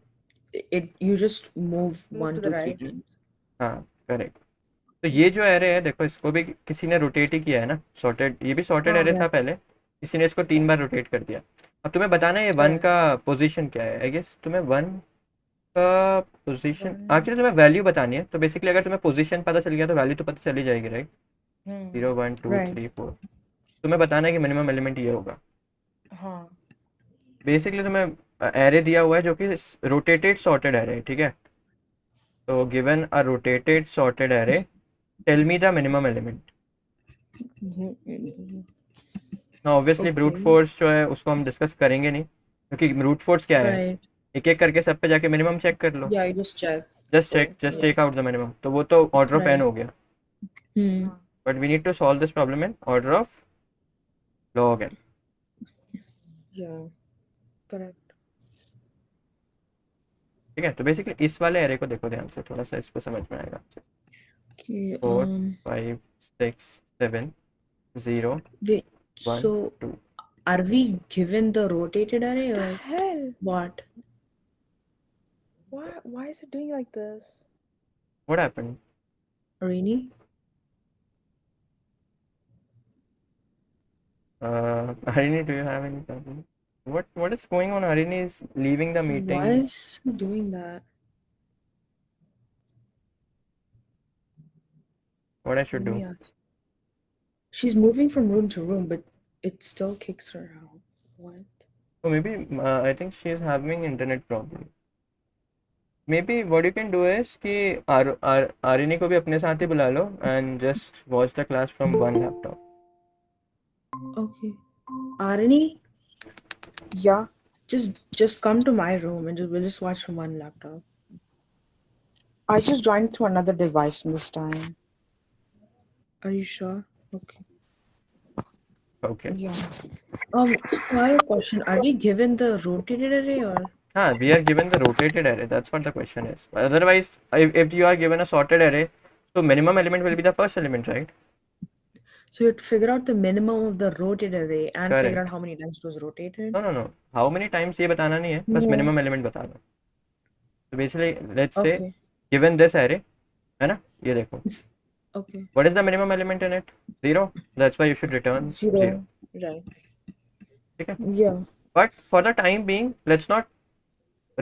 It you just move Move 1 to the 2 3 right. times. हाँ correct. तो ये जो array है देखो, इसको भी किसी ने रोटेट ही किया है ना, सॉर्टेड, ये भी सॉर्टेड हाँ, एरे yeah. था पहले, किसी ने इसको 3 बार रोटेट कर दिया. अब तुम्हें बताना है ये 1 का पोजीशन क्या है. आई गेस तुम्हें 1 का पोजीशन, एक्चुअली तुम्हें वैल्यू बतानी है. तो बेसिकली अगर तुम्हें पोजीशन पता चल गया तो वैल्यू तो पता चली जाएगी, राइट? 0 1 2 Right. 3 4. तुम्हें बताना है कि मिनिमम एलिमेंट ये होगा. हाँ बेसिकली तुम्हें एरे दिया हुआ है जो कि रोटेटेड सॉर्टेड एरे है. ठीक है, तो given a rotated sorted array, tell me the minimum element. ना ऑब्वियसली ब्रूट Okay. फोर्स जो है उसको हम डिस्कस करेंगे नहीं, क्योंकि ब्रूट फोर्स क्या है, Right. एक एक करके सब पे जाके मिनिमम चेक कर लो. Yeah, you just check. Just Yeah. Take out the minimum, तो वो तो ऑर्डर ऑफ Right. एन हो गया. Hmm. But we need to solve this problem in order of log n. Yeah. correct ठीक है, तो बेसिकली इस वाले एरे को देखो ध्यान से, थोड़ा सा इसको समझ में आएगा. Okay. 4 5 6 7 0 Wait. 1 So 2. are we given the rotated array or hell what? why is it doing like this? What happened? Rini? Harini, do you have any problem? What is going on? Harini is leaving the meeting. Why is he doing that? What I should Let do? me ask. She's moving from room to room, but it still kicks her out. What? So maybe I think she is having internet problem. Maybe what you can do is कि आरिनी को भी अपने साथ ही बुला लो and just watch the class from one laptop. Okay. Arani, Yeah. just come to my room and we'll just watch from one laptop. I just joined through another device this time. Are you sure? Okay. Okay. Yeah. So I have a question. Are we given the rotated array or? We are given the rotated array. That's what the question is. Otherwise, if you are given a sorted array, so minimum element will be the first element, right? So you have to figure out the minimum of the rotated array and figure Correct. out how many times it was rotated. No. How many times ये बताना नहीं है, बस No. minimum element बता दो. So basically, let's say Okay. given this array, है ना? ये देखो. Okay. What is the minimum element in it? 0. That's why you should return 0. 0. Right. ठीक है? Yeah. But for the time being, let's not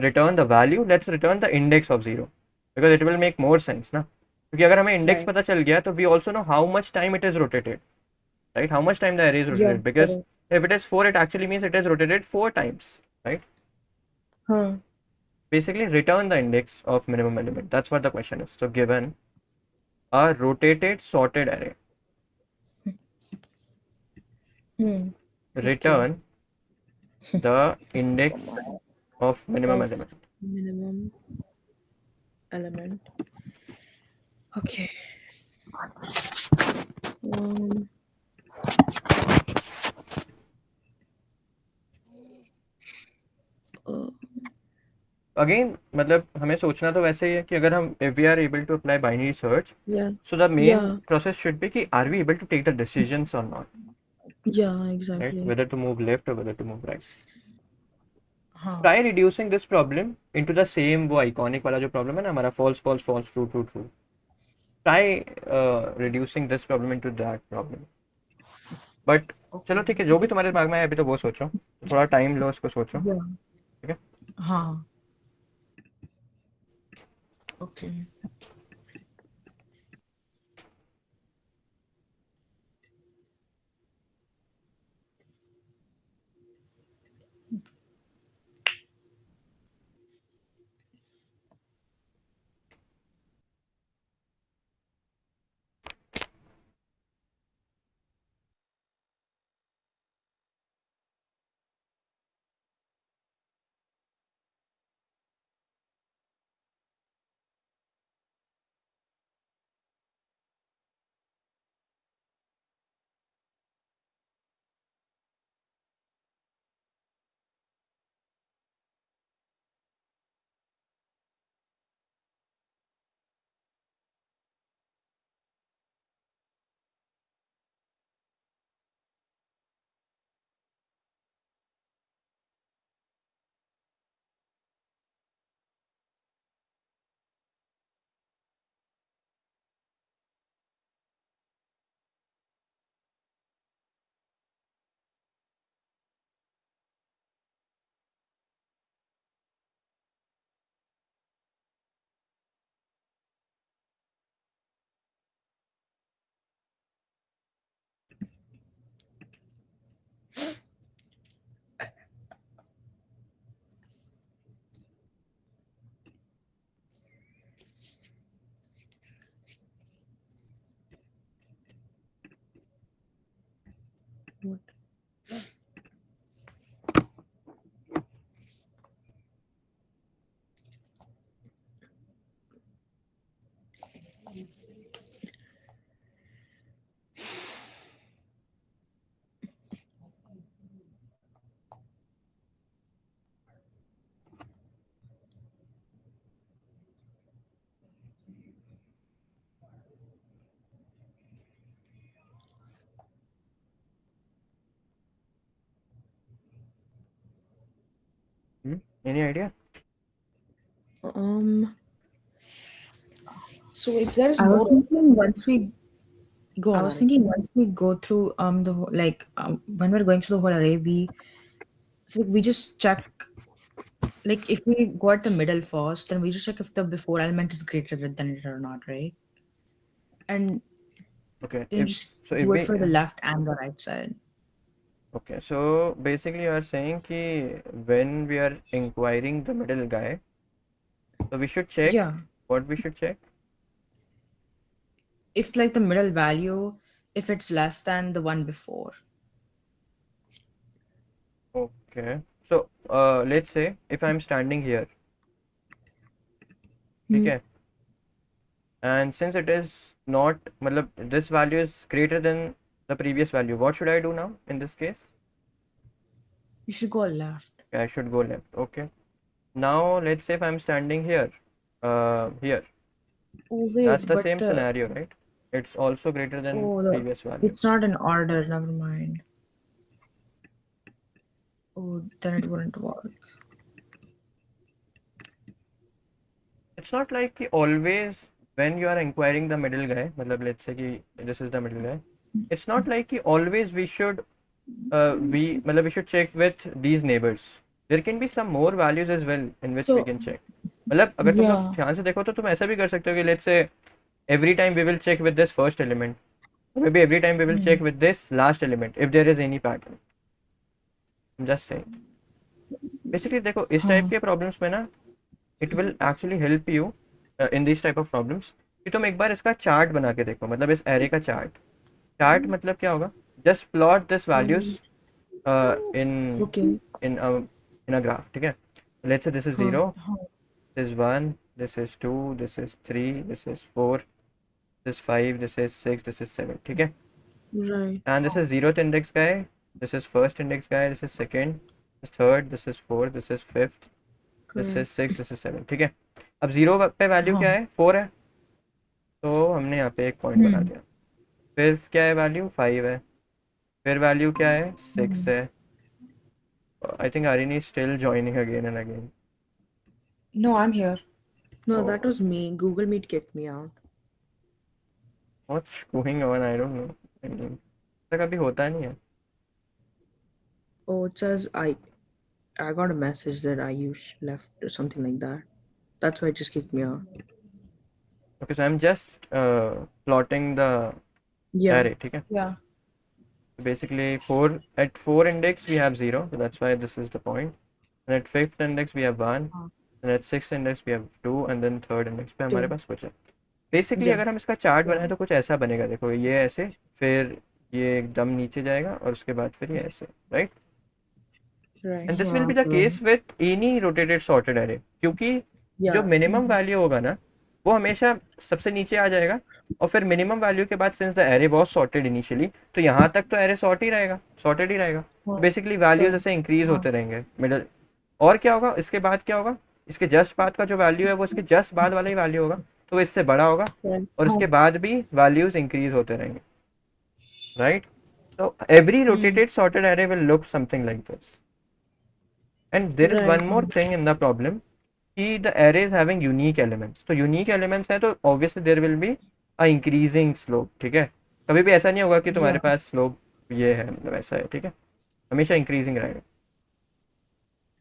return the value. Let's return the index of 0 because it will make more sense, ना? क्योंकि अगर हमें index Right. पता चल गया, तो we also know how much time it is rotated, right? How much time the array is Yeah. rotated. Because correct. if it is 4, it actually means it is rotated 4 times, right? Huh. Basically, return the index of minimum element. That's what the question is. So given a rotated sorted array, Hmm. return the index of minimum Of element. minimum element. Okay. Um, uh, Again, मतलब हमें सोचना तो वैसे ही है कि अगर हम if we are able to apply binary search, yeah. so the main Yeah. process should be कि are we able to take the decisions or not, Yeah, right? exactly. Whether to move left or whether to move right. Huh. Try reducing this problem into the same वो iconic वाला जो problem है ना हमारा false false false true true true. Try reducing this problem into that problem. But चलो ठीक है, जो भी तुम्हारे दिमाग में है अभी तो वो सोचो, थोड़ा टाइम लो उसको सोचो, Yeah. ठीक है? Huh. Okay. What? Any idea? So if there's I was no thinking once we go I on, was Ari. thinking once we go through the whole, like when we're going through the whole array, we just check, like if we go at the middle first, then we just check if the before element is greater than it or not, right? And Okay. then you just If do it we for the left and the right side. okay, so basically you are saying कि when we are inquiring the middle guy, so we should check Yeah. what we should check. If like the middle value, if it's less than the one before. Okay. So let's say if I'm standing here, Hmm. okay, and since it is not, matlab, this value is greater than the previous value, what should I do now in this case? You should go left. Okay, I should go left. Okay. Now let's say if I'm standing here, here, Oh wait, that's the but same scenario, right? It's also greater than previous value. it's not in order. Never mind. Oh, then it wouldn't work. It's not like कि always when you are inquiring the middle guy, matlab let's say कि this is the middle guy. It's not like कि always we should we should check with these neighbors. There can be some more values as well in which we So- can check. मतलब अगर तुम लोग Yeah. ध्यान से देखो तो तुम ऐसा भी कर सकते हो कि let's say every time we will check with this first element. Maybe every time we will check with this last element if there is any pattern. I'm just saying. Basically देखो इस टाइप के problems में ना it will actually help you in these type of problems कि तुम एक बार इसका chart बना के देखो, मतलब इस एरे का चार्ट मतलब क्या होगा, just plot this values in Okay. in a graph, ठीक है. Let's say this is 0, this is 1, this is 2, this is 3, this is 4, this is 5, this is 6, this is 7, ठीक है. Right. And this is 0th index guy, this is first index guy, this is second, this is third, this is fourth, this is fifth, this is 6, this is 7, ठीक है. अब 0 पे value क्या है, 4 है, तो हमने यहाँ पे एक पॉइंट बना दिया. फिर क्या है वैल्यू, 5 है. फिर वैल्यू क्या है, 6 है. I think Arini is still joining again and again. No, I'm here. No, Oh. that was me. Google Meet kicked me out. What's going on? I don't know. I mean, ऐसा कभी होता नहीं है. Oh, it says I got a message that Ayush left or something like that. That's why it just kicked me out. Okay, so I'm just plotting the Yeah. array, ठीक है. Yeah. Basically at 4 index we have 0, so that's why this is the point. And at 5th index we have 1, and at 6th index we have 2, and then 3rd index पे हमारे पास कुछ है. Basically Yeah. अगर हम इसका chart बनाए तो कुछ ऐसा बनेगा. देखो ये ऐसे, फिर ये एकदम नीचे जाएगा और उसके बाद फिर ये ऐसे, right. Right. And this will be the Yeah, case with any rotated sorted array, क्योंकि जो Yeah. मिनिमम वैल्यू होगा ना वो हमेशा सबसे नीचे आ जाएगा, और फिर मिनिमम वैल्यू के बाद since the array was sorted initially, तो यहाँ तक तो एरे सॉर्टेड ही रहेगा. बेसिकली वैल्यूज ऐसे इंक्रीज होते रहेंगे मिडल. और क्या होगा इसके बाद, क्या होगा इसके जस्ट बाद का जो वैल्यू है वो इसके जस्ट बाद वाला ही वैल्यू होगा, तो वो इससे बड़ा होगा, और इसके बाद भी वैल्यूज इंक्रीज होते रहेंगे, right. So every rotated sorted array will look something like this. And there is Right. one more thing in the problem, कि the array is having unique elements. तो unique elements हैं तो obviously there will be a increasing slope, ठीक है. कभी भी ऐसा नहीं होगा कि तुम्हारे पास slope ये है, मतलब ऐसा है, ठीक है. हमेशा increasing रहेगा.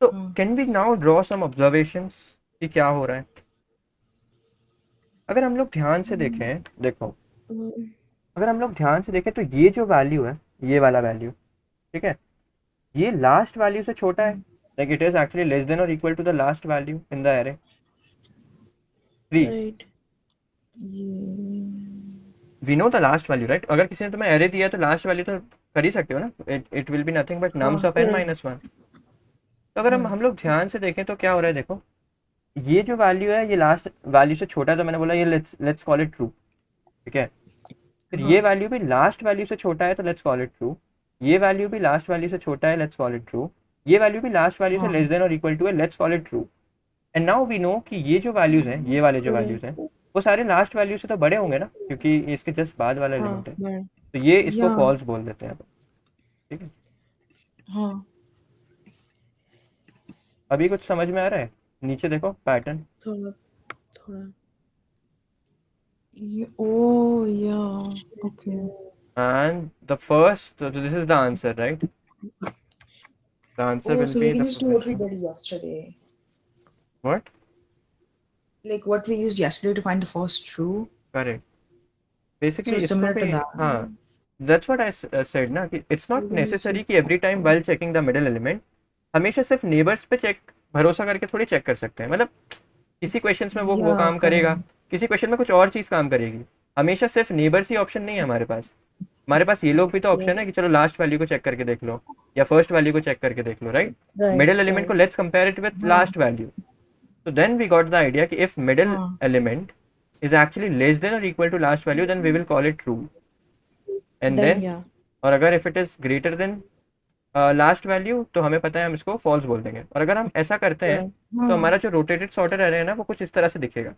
तो can we now draw some observations कि क्या हो रहा है. अगर हम लोग ध्यान से देखें, देखो अगर हम लोग ध्यान से देखें तो ये जो वैल्यू है, ये वाला वैल्यू, ठीक है, ये लास्ट वैल्यू से छोटा है. Like it is actually less than और equal to the last value in the array 3. Right. We know the last value, right. अगर किसी ने तुम्हें एरे दिया तो लास्ट वैल्यू तो कर ही सकते हो ना. It will be nothing but nums of n minus 1. तो अगर हम लोग ध्यान से देखें तो क्या हो रहा है, देखो ये जो वैल्यू है ये लास्ट वैल्यू से छोटा है, तो मैंने बोला ये लेट्स कॉल इट ट्रू, ठीक है. फिर ये वैल्यू भी लास्ट वैल्यू से छोटा है तो लेट्स कॉल इट ट्रू. ये वैल्यू भी लास्ट वैल्यू से छोटा है, लेट्स कॉल इट ट्रू. ये वैल्यू भी लास्ट वैल्यू से लेस देन और इक्वल टू है, let's call it true. And now we know कि ये जो वैल्यूज हैं, ये वाले जो वैल्यूज हैं, वो सारे लास्ट वैल्यू से तो बड़े होंगे ना, क्योंकि इसके जस्ट बाद वाला एलिमेंट है. Right. तो ये इसको Yeah. फॉल्स बोल देते हैं. ठीक है, हाँ. अभी कुछ समझ में आ रहा है. नीचे देखो पैटर्न. थोड़ा. Oh, yeah. Okay. And the first, so this is the answer, right? The answer Oh, will so be we can the just do what we progression. did yesterday. What? Like what we used yesterday to find the first true. Correct. Basically, So इसको similar to भी, that. हाँ, that's what I said ना, कि it's not necessary कि every time while checking the middle element हमेशा सिर्फ neighbors पे check भरोसा करके थोड़ी चेक कर सकते हैं. मतलब किसी क्वेश्चंस में वो Yeah, काम करेगा, किसी क्वेश्चन में कुछ और चीज काम करेगी. हमेशा सिर्फ नेबर्स ही ऑप्शन नहीं है हमारे पास. हमारे पास ये लोग भी तो ऑप्शन है कि चलो लास्ट वैल्यू को चेक करके देख लो, या फर्स्ट वैल्यू को चेक करके देख लो, राइट? Right. मिडिल एलिमेंट को right. Let's compare it with last value. So then we got the idea कि if middle हाँ. element is actually less than or equal to last value, then we will call it true. And then yeah. और अगर if it is greater than last value तो हमें पता है हम इसको false बोल देंगे. और अगर हम ऐसा करते हैं Right. तो हमारा जो rotated sorted array है ना वो कुछ इस तरह से दिखेगा.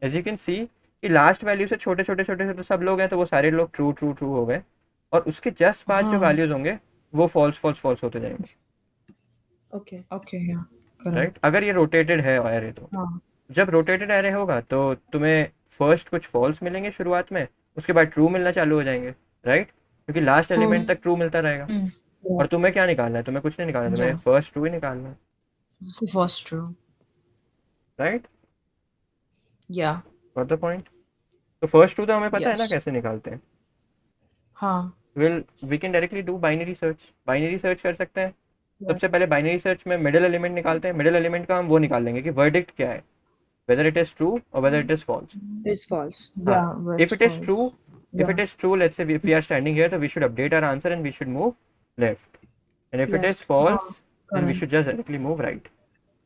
As you can see कि लास्ट वैल्यू से छोटे छोटे छोटे छोटे सब लोग हैं तो वो सारे लोग ट्रू ट्रू ट्रू हो गए, और उसके जस्ट बाद जो हाँ. वैल्यूज होंगे वो फॉल्स फॉल्स फॉल्स होते जाएंगे, Okay. Okay, yeah. Correct. Right? अगर ये रोटेटेड है एरे तो हाँ. जब रोटेटेड एरे होगा तो तुम्हें फर्स्ट कुछ फॉल्स मिलेंगे शुरुआत में, उसके बाद ट्रू मिलना चालू हो जाएंगे, राइट? क्योंकि लास्ट एलिमेंट तक ट्रू मिलता रहेगा. Hmm. और तुम्हें क्या निकालना है? तुम्हें कुछ नहीं निकालना, तुम्हें Yeah. फर्स्ट ट्रू ही निकालना है, The first true. Right? Yeah. Got the point? तो फर्स्ट ट्रू तो हमें पता है ना Yes. कैसे निकालते हैं. हाँ. We can directly do binary search. Binary search कर सकते हैं. सबसे पहले बाइनरी सर्च में मिडिल एलिमेंट निकालते हैं. मिडिल एलिमेंट का हम वो निकाल लेंगे कि वर्डिक्ट क्या है, वेदर इट इज ट्रू और whether it is false. It's false. Yeah. but If it is fine. true, if it Yeah. is true, let's say if we are standing here, so we should update our answer and we should move left. And if it Yes. is false, then we correct. should just directly move right.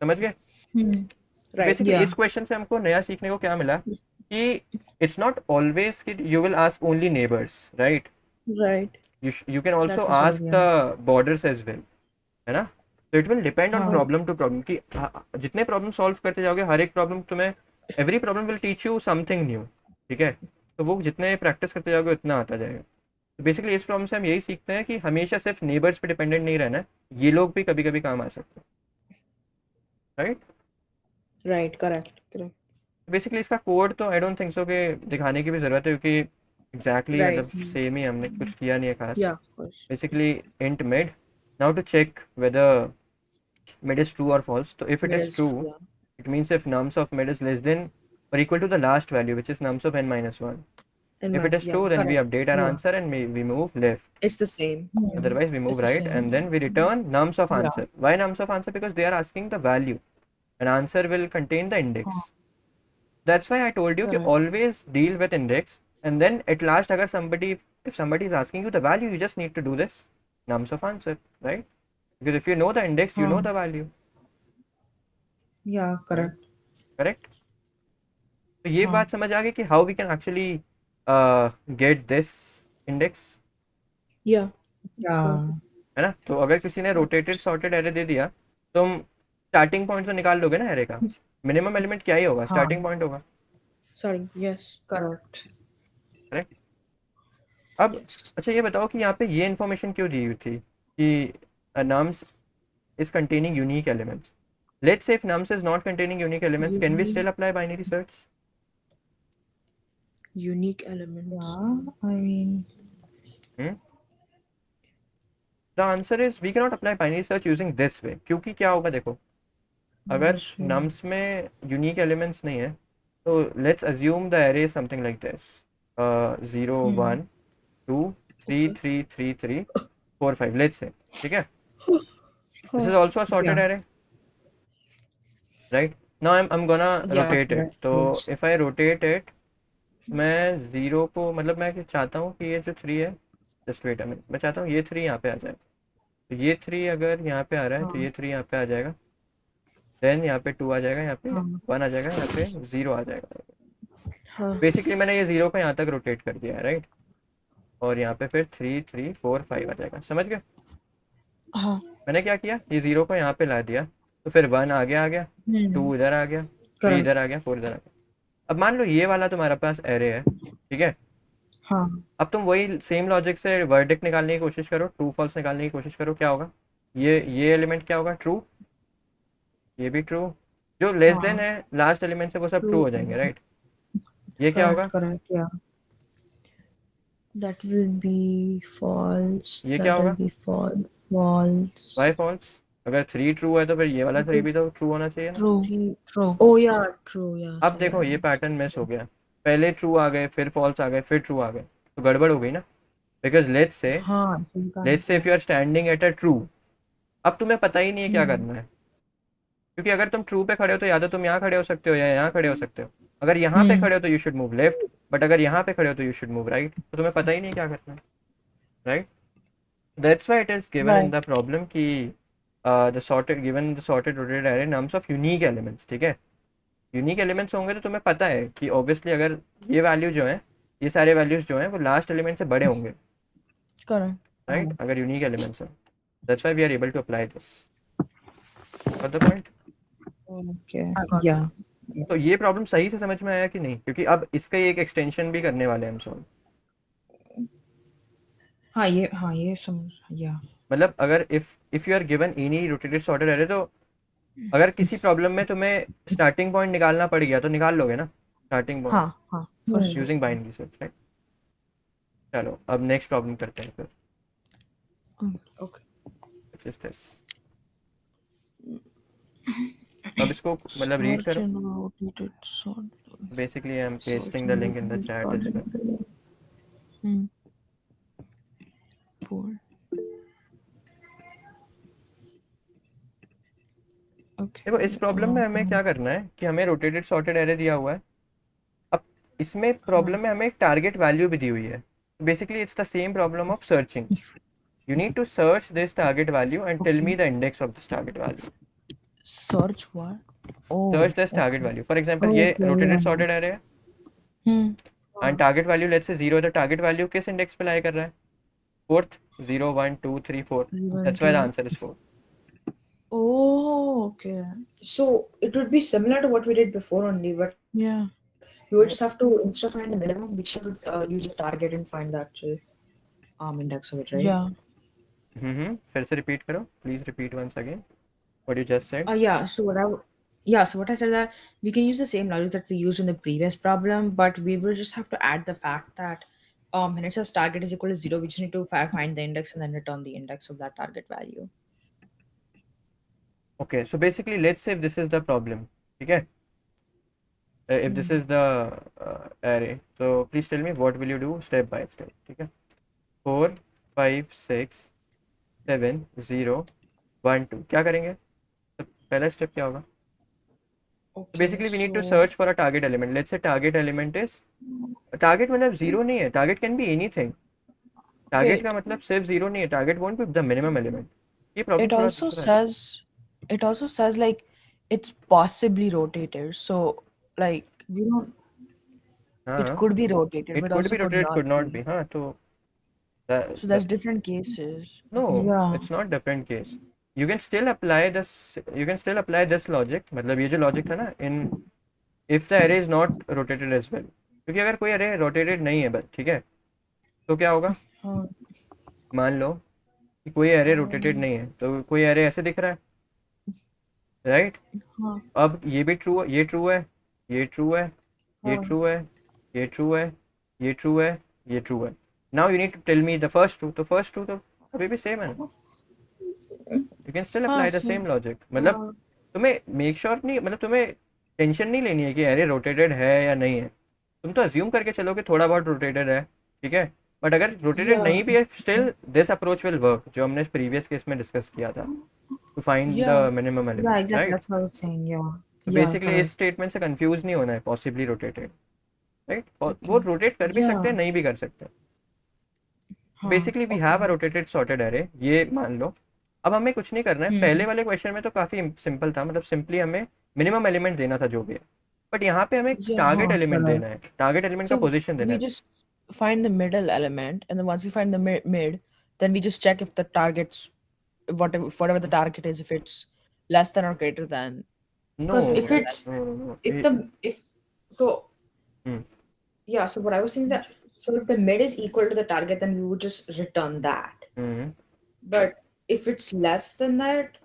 समझ गए? Hmm. Right. Basically Yeah. इस question से हमको नया सीखने को क्या मिला कि it's not always कि you will ask only neighbors, right? Right. You can also That's ask true, the borders as well, है ना? So it will depend on हाँ. problem to problem कि जितने problem solve करते जाओगे हर एक problem तुम्हें every problem will teach you something new, ठीक है? तो वो जितने प्रैक्टिस करते जाओगे उतना आता जाएगा. तो बेसिकली इस प्रॉब्लम से हम यही सीखते हैं कि हमेशा सिर्फ नेबर्स पे डिपेंडेंट नहीं रहना है, ये लोग भी कभी कभी काम आ सकते हैं, right? Right. Correct. Correct. Basically इसका कोड तो आई डोंट थिंक सो कि दिखाने की भी ज़रूरत है, क्योंकि एग्जैक्टली Right. मतलब सेम ही हमने कुछ किया नहीं है खास. Yeah. Of course. Basically int mid, now to check whether mid is true or false. So if it is Yes, true, yeah. it means if nums of mid is less than or equal to the last value, which is nums of n minus 1. And If it is yeah. true, then we update our Yeah. answer and we move left. It's the same. Otherwise, we move It's the right, same. and then we return nums of Yeah. answer. Why nums of answer? Because they are asking the value, and answer will contain the index. हाँ. That's why I told you to Correct. always deal with index, and then at last, if somebody is asking you the value, you just need to do this nums of answer, right? Because if you know the index, you know हाँ. the value, Yeah. Correct. correct? तो ये हाँ. बात समझ आ गई कि how we can actually get this index, Yeah. Yeah. है ना? तो अगर किसी ने रोटेटेड सॉर्टेड एरे दे दिया तो हम स्टार्टिंग पॉइंट तो निकाल लोगे ना एरे का. मिनिमम एलिमेंट क्या ही होगा, हाँ. स्टार्टिंग पॉइंट होगा, Sorry. Yes. Correct. करेक्ट? अब Yes. अच्छा ये बताओ कि यहाँ पे ये इन्फॉर्मेशन क्यों दी हुई थी कि nums is containing unique elements. Let's say if nums is not containing unique elements, can we still apply binary search? Unique elements. Yeah. I mean. The answer is we cannot apply binary search using this way. क्योंकि क्या होगा देखो, अगर Sure. nums में unique elements नहीं है तो let's assume the array is something like this, 0 1 2 3 3 3 3 4 5, let's say, ठीक है? This is also a sorted Yeah. array, right? Now I'm gonna Yeah, rotate it. correct. तो Yes. if I rotate it, मैं 0 को मतलब मैं चाहता हूँ कि ये जो 3 है, just wait a minute, मैं चाहता हूँ ये 3 यहाँ पे आ जाए. तो ये 3 अगर यहाँ पे आ रहा है तो हाँ. ये 3 यहाँ पे आ जाएगा, देन यहाँ पे 2 आ जाएगा, यहाँ पे हाँ. 1 आ जाएगा, यहाँ पे 0 आ जाएगा. Huh. बेसिकली मैंने ये 0 को यहाँ तक रोटेट कर दिया है, राइट? और यहाँ पे फिर 3 3 4 5 आ जाएगा. समझ गए? हाँ. मैंने क्या किया, ये 0 को यहाँ पे ला दिया तो फिर 1 आगे आ गया, 2 इधर आ गया, 3 Correct. इधर आ गया, 4 इधर आ गया. अब मान लो ये वाला तुम्हारे पास एरे है, ठीक है? हाँ. अब तुम वही सेम लॉजिक से वर्डिक्ट निकालने की कोशिश करो, ट्रू फॉल्स निकालने की कोशिश करो. क्या होगा? ये एलिमेंट क्या होगा? ट्रू. ये भी ट्रू. जो लेस हाँ. देन है लास्ट एलिमेंट से वो सब ट्रू हो जाएंगे, राइट? ये क्या होगा? Correct. Yeah. That will be false. ये That क्या will होगा? be false. False. Why false? अगर 3 ट्रू है तो फिर ये वाला 3 भी तो ट्रू होना चाहिए ना. True. True. Oh yeah. True. Yeah. अब देखो ये पैटर्न मिस हो गया, पहले ट्रू आ गए, फिर फॉल्स आ गए, फिर ट्रू आ गए, तो गड़बड़ हो गई ना. बिकॉज लेट्स से हाँ. If you are standing at a true, अब तुम्हें पता ही नहीं है क्या करना है, क्योंकि अगर तुम ट्रू पे खड़े हो तो या तो तुम यहाँ खड़े हो सकते हो या यहाँ खड़े हो सकते हो. अगर यहाँ पे खड़े हो तो you should move left, but अगर यहाँ पे खड़े हो तो यू शुड मूव राइट. तो तुम्हें पता ही नहीं क्या करना है, right? That's why it is given in Right. the problem कि the sorted given the sorted rotated array nums of unique elements, ठीक है? यूनिक एलिमेंट्स होंगे तो तुम्हें पता है कि ऑब्वियसली अगर ये वैल्यू जो है, ये सारे वैल्यूज जो हैं वो लास्ट एलिमेंट से बड़े होंगे, Correct. राइट? अगर यूनिक एलिमेंट्स हैं, that's why we are able to apply this. Got the point? Okay. I got Yeah. तो ये प्रॉब्लम सही से समझ में आया कि नहीं? क्योंकि अब इसका एक एक्सटेंशन भी करने वाले हैं हम सॉल्व। हाँ ये समझ या मतलब अगर if you are given any rotated sorted array, तो अगर किसी प्रॉब्लम में तुम्हें स्टार्टिंग पॉइंट निकालना पड़ गया तो निकाल लोगे ना स्टार्टिंग पॉइंट हाँ यूजिंग बाइनरी सर्च, राइट? चलो अब नेक्स्ट प्रॉब्लम करते हैं फिर, ओके which is this. अब इसको मतलब रीड करो। Rotated sort. Basically I am pasting the link in the chat as well. Hmm. Four. Okay. देखो इस प्रॉब्लम में हमें क्या करना है कि हमें रोटेटेड सॉर्टेड एरे दिया हुआ है। अब इसमें प्रॉब्लम में हमें एक टारगेट वैल्यू भी दी हुई है। Basically it's the same problem of searching. You need to search this target value and tell me the index of this target value. Search what? Oh. Search this target value. For example, ये Okay, rotated yeah. sorted array है Hmm. and target value let's say 0 है, तो target value किस index पे lie कर रहा है? 4th, 0, 1, 2, 3, 4. That's why the answer is 4. Oh, okay. So it would be similar to what we did before only, but Yeah. you would just have to, instead of finding the minimum, we should use the target and find the actual index of it, right? Yeah. फिर से repeat करो. Please repeat once again what you just said. Yeah. So what I said that we can use the same logic that we used in the previous problem, but we will just have to add the fact that when it says target is equal to 0, we just need to find the index and then return the index of that target value. Okay, so basically let's say if this is the problem, ठीक है? If this is the array, so please tell me what will you do step by step, ठीक है? 4, 5, 6, 7, 0, 1, 2 क्या करेंगे? तो पहला step क्या होगा? Okay. Basically we need to so- search for a target element. Let's say target element is target मतलब 0 नहीं है, target can be anything. Target Wait. का मतलब सिर्फ 0 नहीं है, target won't be the minimum element. ये problem It थोड़ा also दूसरा है। says like it's possibly rotated. So like we don't. हाँ, it could be rotated, it but could also be rotated, could not be. हाँ, तो So there's different cases. no, Yeah. it's not different case. You can still apply this. You can still apply this logic. मतलब ये जो logic था ना, in if the array is not rotated as well. क्योंकि अगर कोई array rotated नहीं है बस, ठीक है, तो क्या होगा? हाँ. मान लो कि कोई array rotated नहीं है, तो कोई array ऐसे दिख रहा है, right? हाँ. अब ये भी true है, ये true है, ये true है, ये हाँ. true है, ये true है, ये true है, ये true है. Now you need to tell me the first two. तो first two तो अभी भी same है ना? You can still apply the same logic. मतलब तुम्हें मेक श्योर नहीं, मतलब तुम्हें टेंशन नहीं लेनी है कि अरे रोटेटेड है या नहीं है, तुम तो अज्यूम करके चलो कि थोड़ा बहुत रोटेटेड है, ठीक है? बट अगर रोटेटेड Yeah. नहीं भी है, still this approach will work, जो हमने प्रीवियस केस में डिस्कस किया था, to find the Yeah. Minimum Yeah, element, exactly. Right? That's what I was saying. Yeah. तो Yeah, बेसिकली इस correct. स्टेटमेंट से कंफ्यूज नहीं होना है, पॉसिबली रोटेटेड, राइट? वो रोटेट कर भी Yeah. सकते हैं, नहीं भी कर सकते। हाँ. Basically we have a rotated sorted array, ये मान लो। अब हमें कुछ नहीं करना है, पहले वाले क्वेश्चन में तो काफी सिंपल था, मतलब सिंपली हमें मिनिमम एलिमेंट देना था जो भी है, बट यहाँ पे हमें Yeah, टारगेट हाँ, एलिमेंट correct. देना है, टारगेट एलिमेंट का So पोजीशन देना we है। just find the middle element, and then once we find the mid, then we just check if the target's whatever the target is, if it's less than or greater than. No, Because if it's no, if so Hmm. yeah, so what I was saying is that so if the mid is equal to the target, then we would just return that. Hmm, But if it's less than that,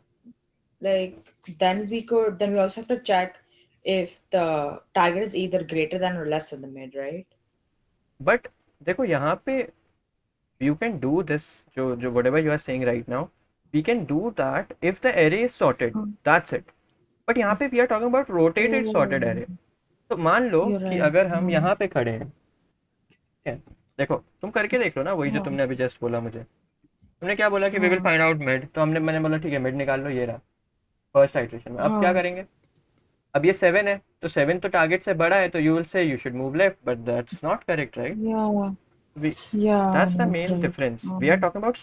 like then we also have to check if the target is either greater than or less than the mid, right? But देखो यहाँ पे you can do this, जो whatever you are saying right now, we can do that if the array is sorted, that's it. But यहाँ पे we are talking about rotated sorted array. तो मान लो You're कि right. अगर हम यहाँ पे खड़े हैं, ठीक है, देखो तुम करके देख लो ना, वही जो हाँ. तुमने अभी जस्ट बोला मुझे, तुमने क्या बोला कि we will हाँ. find out mid, तो मैंने बोला ठीक है मिड निकाल लो, ये रहा फर्स्ट आइटरेशन में। अब क्या हाँ. करेंगे? अब ये 7 है, तो 7 तो टारगेट से बड़ा है, तो यू विल से you should move left, but that's not correct, right? Yeah. Yeah, That's the main right. difference. We are talking about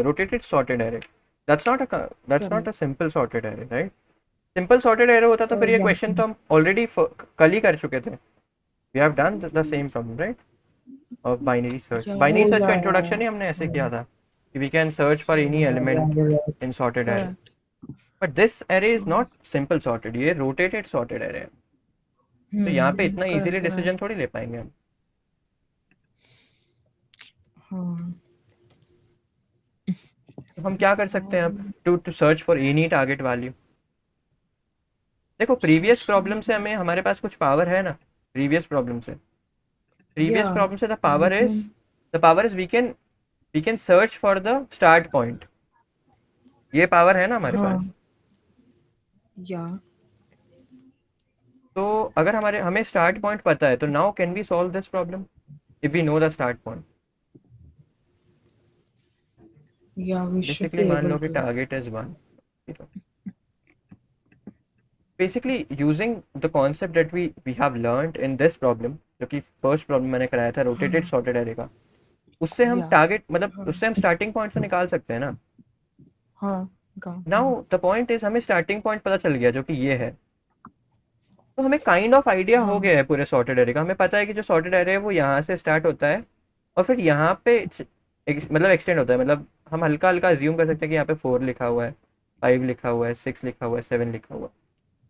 rotated sorted array. That's not a simple sorted array, right? Simple sorted array होता तो फिर ये question तो हम already कल ही कर चुके थे. We have done the same problem, right? Of binary search. Yeah, Binary oh, search का yeah, introduction ही हमने ऐसे किया था. We can search for any element in sorted array. correct. But this array is not simple sorted. ये rotated sorted array है. तो यहाँ पे इतना correct, easily correct. decision थोड़ी ले पाएंगे हम. हाँ. तो हम क्या कर सकते हैं अब to search for any target value. देखो प्रीवियस प्रॉब्लम से हमें हमारे पास कुछ पावर है ना. प्रीवियस प्रॉब्लम से the power is we can search for the start point. ये पावर है ना हमारे पास. Yeah. तो अगर हमें स्टार्ट पॉइंट पता है तो now can we solve this problem if we know the start point. Yeah, we should basically be मान लो able कि to. Target is 1. Basically using the concept that we have learned in this problem, जो कि first problem मैंने कराया था rotated sorted array का, उससे हम Yeah. टारगेट मतलब उससे हम स्टार्टिंग पॉइंट तो निकाल सकते हैं ना. हाँ. नाउ द पॉइंट इज हमें स्टार्टिंग पॉइंट पता चल गया जो कि ये है. तो हमें काइंड ऑफ आइडिया हो गया है पूरे सॉर्टेड एरे का. हमें पता है कि जो सॉर्टेड एरे है वो यहाँ से स्टार्ट होता है और फिर यहाँ पे मतलब एक्सटेंड होता है. मतलब हम हल्का हल्का अज्यूम कर सकते हैं कि यहाँ पे 4 लिखा हुआ है, 5 लिखा हुआ है, 6 लिखा हुआ है, 7 लिखा हुआ है.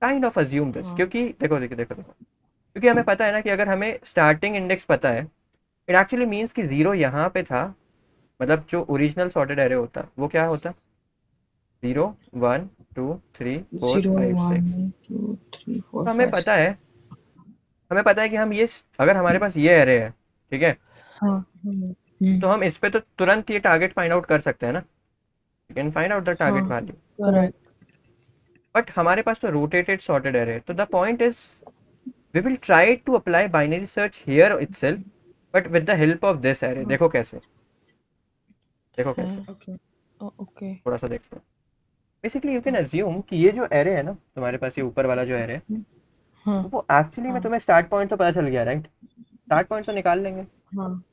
Kind of assume this. क्योंकि देखो क्योंकि हमें पता है ना कि अगर हमें स्टार्टिंग इंडेक्स पता है इट एक्चुअली मीन्स कि 0 यहाँ पे था. मतलब जो ओरिजिनल सॉर्टेड एरे होता वो क्या होता 0 1 2 3 4 0, 5 6. 1, 2, 3, 4, तो हमें 5, पता है कि हम ये अगर हमारे पास ये एरे है ठीक है हाँ. तो हम इस पे तो तुरंत ये टारगेट फाइंड आउट कर सकते हैं ना. We can find out the target value. Correct. But हमारे पास तो रोटेटेड सॉर्टेड एरे है. तो the point is we will try to apply binary search here itself but with the help of this array. देखो कैसे Okay. Oh, okay. थोड़ा सा देखते हैं. बेसिकली यू कैन अज्यूम कि ये जो एरे है ना तुम्हारे पास ये ऊपर वाला जो एरे है हाँ. वो एक्चुअली में तुम्हें स्टार्ट पॉइंट तो पता चल गया राइट. स्टार्ट पॉइंट तो निकाल लेंगे. हाँ.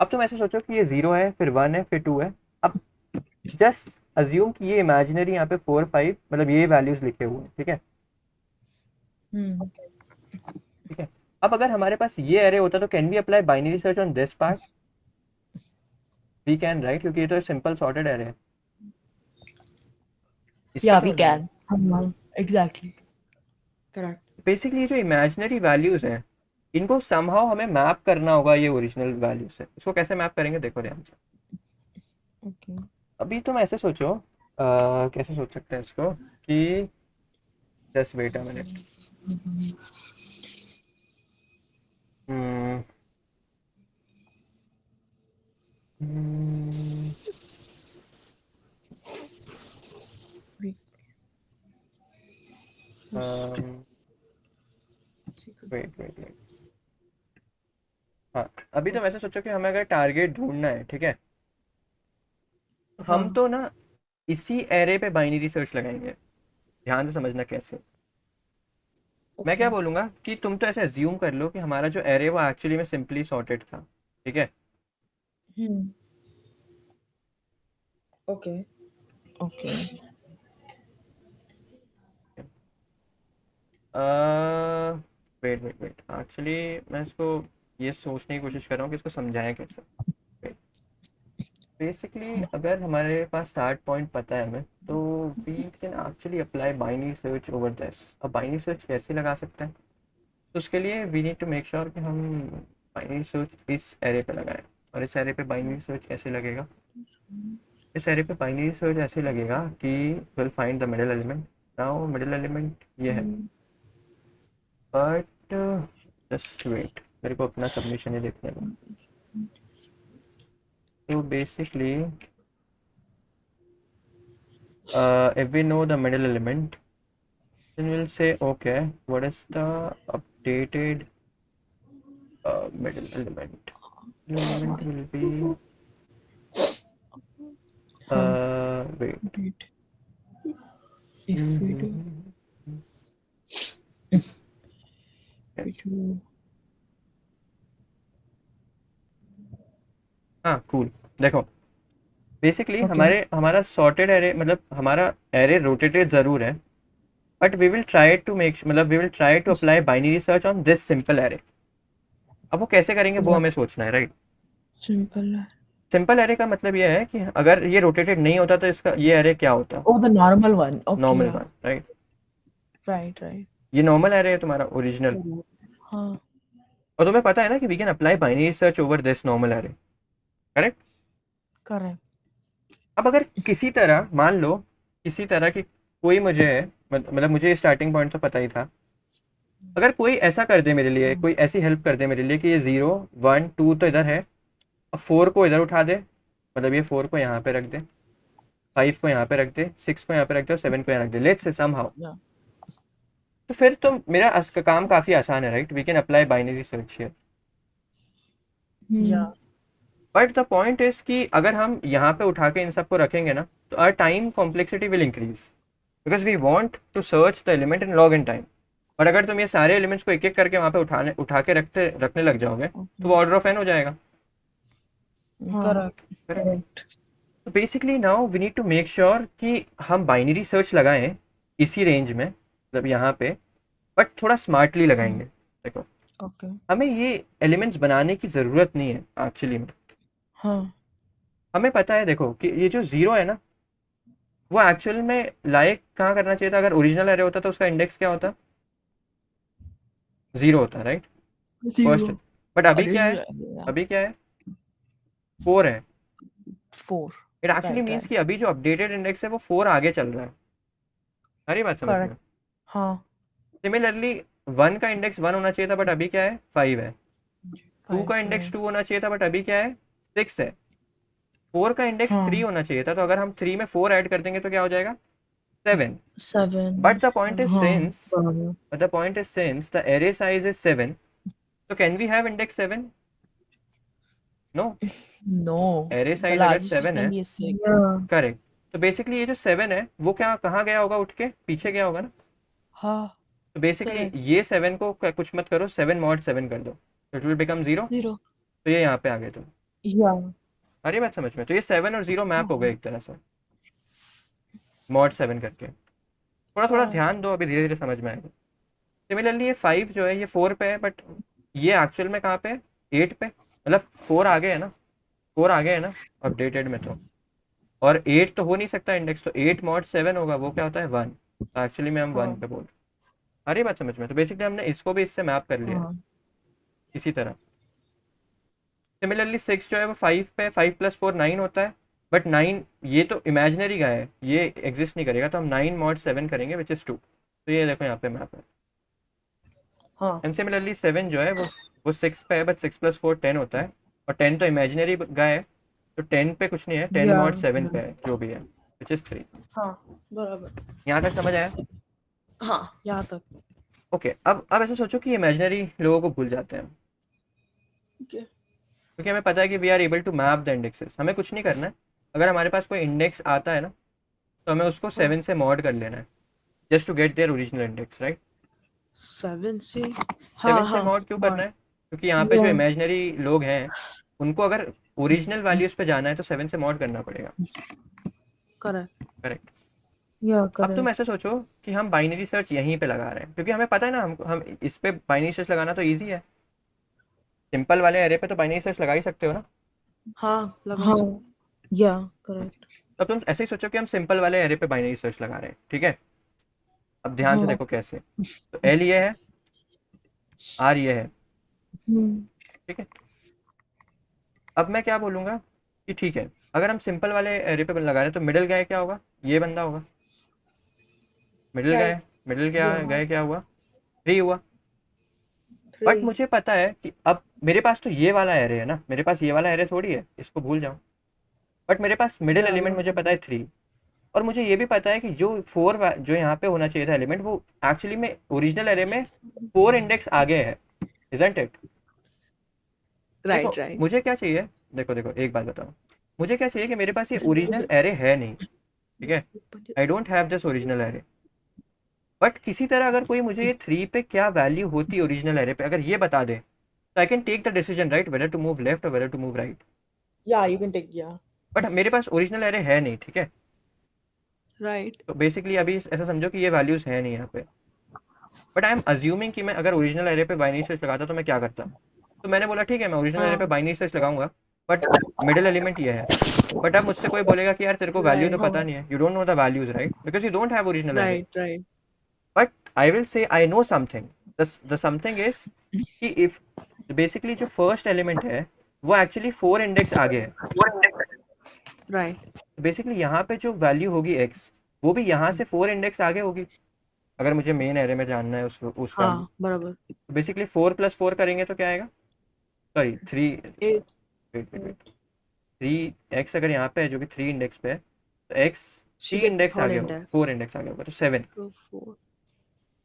अब तुम ऐसे सोचो कि ये 0 है फिर 1 है फिर 2 है. अब जस्ट अज्यूम कि ये इमेजिनरी यहाँ पे 4 5 मतलब ये वैल्यूज लिखे हुए हैं. ठीक है ठीक है. अब अगर हमारे पास ये एरे होता तो can we apply binary search on this part. We can right क्योंकि ये तो सिंपल सॉर्टेड एरे है. Yeah, we can. हाँ. Exactly. Correct. बेसिकली ये जो इमेजिनरी वैल्यूज हैं इनको समहाउ हमें मैप करना होगा ये ओरिजिनल वैल्यू से. इसको कैसे मैप करेंगे देखो ध्यान से. Okay. अभी तुम ऐसे सोचो कैसे सोच सकते हैं इसको कि just wait a minute. Wait हाँ. अभी तुम ऐसे सोचो कि हमें अगर टारगेट ढूंढना है ठीक है तो हम तो ना इसी एरे पे बाइनरी सर्च लगाएंगे. ध्यान से समझना कैसे. मैं क्या बोलूँगा कि तुम तो ऐसे अज्यूम कर लो कि हमारा जो एरे वो एक्चुअली में सिंपली सॉर्टेड था. ठीक है Okay. Okay. वेट एक्चुअली मैं इसको ये सोचने की कोशिश कर रहा हूँ कि इसको समझाएं कैसे. बेसिकली अगर हमारे पास स्टार्ट पॉइंट पता है हमें तो we can actually apply binary search over this. अब बाइनरी सर्च कैसे लगा सकते हैं तो उसके लिए we need to make sure कि हम बाइनरी सर्च इस एरे पे लगाएं. और इस एरे पे बाइनरी सर्च कैसे लगेगा. इस एरे पे बाइनरी सर्च ऐसे लगेगा कि will find the middle element. Now middle element ये है बट जस्ट वेट मेरे को अपना सबमिशन ही देखने दो. So basically, if we know the middle element, then we'll say, okay, what is the updated middle element? Middle element will be, wait. If we do. हाँ cool. देखो basically Okay. हमारा sorted array मतलब हमारा array rotated ज़रूर है, but we will try to apply binary search on this simple array. अब वो कैसे करेंगे वो Yeah. हमें सोचना है, राइट? Simple. सिंपल एरे का मतलब ये है कि अगर ये रोटेटेड नहीं होता तो इसका ये एरे क्या होता? Oh, the normal one. Okay. Normal yeah. One, right? Right, right. ये नॉर्मल एरे है तुम्हारा ओरिजिनल, हाँ, और तुम्हें पता है ना कि we can apply binary search over this normal array, correct? correct. अब अगर किसी तरह मान लो किसी तरह की कोई मुझे मतलब मुझे स्टार्टिंग पॉइंट तो पता ही था, अगर कोई ऐसा कर दे मेरे लिए, कोई ऐसी हेल्प कर दे मेरे लिए कि ये 0 1 2 तो इधर है, और 4 को इधर उठा दे, मतलब ये 4 को यहाँ पे रख दे, 5 को यहाँ पे रख दे, 6 को यहाँ पे रख दे और 7 को यहाँ रख दे, लेट्स से समहाउ, Yeah. तो फिर तो मेरा काम काफ़ी आसान है, right? We can apply binary search here. Yeah. But the point is कि अगर हम यहाँ पे उठा के इन सबको रखेंगे ना, तो our time complexity will increase because we want to search the element in log n time. और अगर तुम ये सारे एलिमेंट्स को एक एक करके वहाँ पे उठा के रखने लग जाओगे तो वो ऑर्डर ऑफ एन हो जाएगा। Correct. Correct. तो basically now we need to make sure कि हम बाइनरी सर्च लगाएं इसी रेंज में, मतलब यहाँ पे, बट थोड़ा स्मार्टली लगाएंगे। देखो Okay. हमें ये एलिमेंट्स बनाने की ज़रूरत नहीं है एक्चुअली में। हाँ. हमें पता है देखो कि ये जो 0 है ना, वो एक्चुअल में लाइक कहाँ करना चाहिए था? अगर ओरिजिनल एरे होता तो उसका इंडेक्स क्या होता? 0 होता, राइट? फर्स्ट। बट अभी क्या है? Yeah. अभी क्या है? 4 है। 4. It actually Right, means right. कि अभी जो अपडेटेड इंडेक्स है वो 4 आगे चल रहा है। सारी बात समझ में? Correct. हाँ. सिमिलरली 1 का इंडेक्स 1 होना चाहिए था, बट अभी क्या है? 5 है। 2 का 5, इंडेक्स right. 2 होना चाहिए था, बट अभी क्या है? 6 है। 4 का इंडेक्स हाँ. 3 होना चाहिए था, तो अगर हम 3 में 4 ऐड कर देंगे तो क्या हो जाएगा? 7। 7. बट द पॉइंट इज हाँ, सिंस बराबर. the array size is 7, so can we have index 7? No. No. array The size अगर largest 7 can है, be a 6. Yeah. करेक्ट, तो बेसिकली ये जो 7 है वो क्या कहाँ गया होगा? उठ के पीछे गया होगा ना। हाँ. तो बेसिकली Correct. ये 7 को कुछ मत करो, 7 mod 7 कर दो, इट विल बिकम 0। 0. तो ये यहाँ पे आ गए तुम। Yeah. अरे बात समझ में? तो ये 7 और 0 मैप हो गए एक तरह से mod 7 करके। थोड़ा थोड़ा Correct. ध्यान दो, अभी धीरे धीरे समझ में आएगा। सिमिलरली ये 5 जो है ये 4 पे है, बट ये एक्चुअल में कहाँ पे है? 8 पे, मतलब 4 आगे है ना, 4 आगे है ना अपडेटेड में तो, और 8 तो हो नहीं सकता इंडेक्स, तो 8 mod 7 होगा, वो क्या होता है? 1। तो एक्चुअली में हम 1 हाँ. पे बोल रहे हैं। अरे बात समझ में? तो बेसिकली हमने इसको भी इससे मैप कर लिया हाँ. इसी तरह। सिमिलरली 6 जो है वो 5 पे, 5 + 4 9 होता है, बट 9 ये तो इमेजिनरी का है, ये एग्जिस्ट नहीं करेगा, तो हम 9 mod 7 करेंगे विच इज़ 2। तो ये देखो यहाँ पे मैप है। हाँ. एंड सिमिलरली 7 जो है वो 6 पे है, बट 6 + 4 10 होता है, और 10 तो इमेजिनरी का है, तो 10 पे कुछ नहीं है, 10 Yeah. mod 7 पे है जो भी है, विच इज़ 3। हाँ. बराबर. यहाँ तक समझ आया? हाँ. यहाँ तक. ओके, अब ऐसा सोचो कि इमेजिनरी लोगों को भूल जाते हैं, Okay. क्योंकि हमें पता है कि we are able to map the indexes. हमें कुछ नहीं करना है, अगर हमारे पास कोई इंडेक्स आता है ना, तो हमें उसको 7 से मॉड कर लेना है, just to get their original index, right? 7 से. 7 से मॉड क्यों करना है? क्योंकि यहाँ पे जो Yeah. इमेजिनरी लोग हैं उनको अगर ओरिजिनल वैल्यूज पे जाना है तो 7 से मॉड करना पड़ेगा, Correct. करेक्ट? Yeah. अब तुम Correct. ऐसे सोचो कि हम बाइनरी सर्च यहीं पे लगा रहे हैं, क्योंकि हमें पता है ना हम इस पे बाइनरी सर्च लगाना तो ईजी है। सिंपल वाले एरे पे तो बाइनरी सर्च लगा ही सकते हो ना। हाँ. लगा हाँ. सकते. Yeah. Correct. तो तुम ऐसे ही सोचो कि हम सिंपल वाले एरे पे बाइनरी सर्च लगा रहे हैं, ठीक है? अब ध्यान से हाँ. देखो कैसे। तो एल ये है, आर ये है, Hmm. ठीक है? अब मैं क्या बोलूँगा कि ठीक है, अगर हम सिंपल वाले एरे पे लगा रहे हैं तो मिडिल गए क्या होगा? ये बंदा होगा। Middle Right. गए, मिडिल क्या Yeah. गए क्या हुआ? 3 हुआ। 3. बट मुझे पता है कि अब मेरे पास तो ये वाला एरे है ना, मेरे पास ये वाला एरे थोड़ी है, इसको भूल जाओ। बट मेरे पास मिडिल Yeah, एलिमेंट मुझे पता है 3, और मुझे ये भी पता है कि जो 4 जो यहाँ पे होना चाहिए था एलिमेंट, वो एक्चुअली में ओरिजिनल एरे में 4 इंडेक्स आगे है, इजंट इट? Right. देखो Right. मुझे क्या चाहिए, देखो देखो एक बात बताओ, मुझे क्या चाहिए कि मेरे पास ये ओरिजिनल एरे है नहीं, ठीक है? I don't have this original array, but किसी तरह अगर कोई मुझे ये 3 पे क्या वैल्यू होती ओरिजिनल एरे पे अगर ये बता दे, तो I can take the decision, right, whether to move left और whether to move right. Yeah, you can take, yeah. But मेरे पास ओरिजिनल एरे है नहीं, ठीक है। Right. तो बेसिकली अभी ऐसा समझो कि ये वैल्यूज है नहीं यहाँ पे, बट आई एम अज्यूमिंग कि मैं अगर ओरिजिनल एरे पे बाइनरी सर्च लगाता तो मैं क्या करता। तो मैंने बोला ठीक है मैं ओरिजिनल एरे पे हाँ, बाइनरी सर्च लगाऊंगा, बट मिडिल एलिमेंट ये है। बट अब मुझसे कोई बोलेगा कि यार तेरे को वैल्यू तो right, पता नहीं है, you don't know the values right, because you don't have original array. right, right. But I will say I know something, the something is कि इफ बेसिकली जो फर्स्ट एलिमेंट है वो एक्चुअली 4 इंडेक्स आगे है। Right. Basically यहाँ पे जो value होगी x वो भी यहाँ से 4 इंडेक्स आगे होगी, अगर मुझे मेन एरे में जानना है उस वैल्यू। हाँ, बराबर। तो बेसिकली 4 + 4 करेंगे तो क्या आएगा, सॉरी 3, 8. वेट 3x अगर यहाँ पे है जो कि 3 इंडेक्स पे है, तो x She 3 gets इंडेक्स 4 आगे होगा, index. 4 इंडेक्स आगे होगा, तो 7 So 4.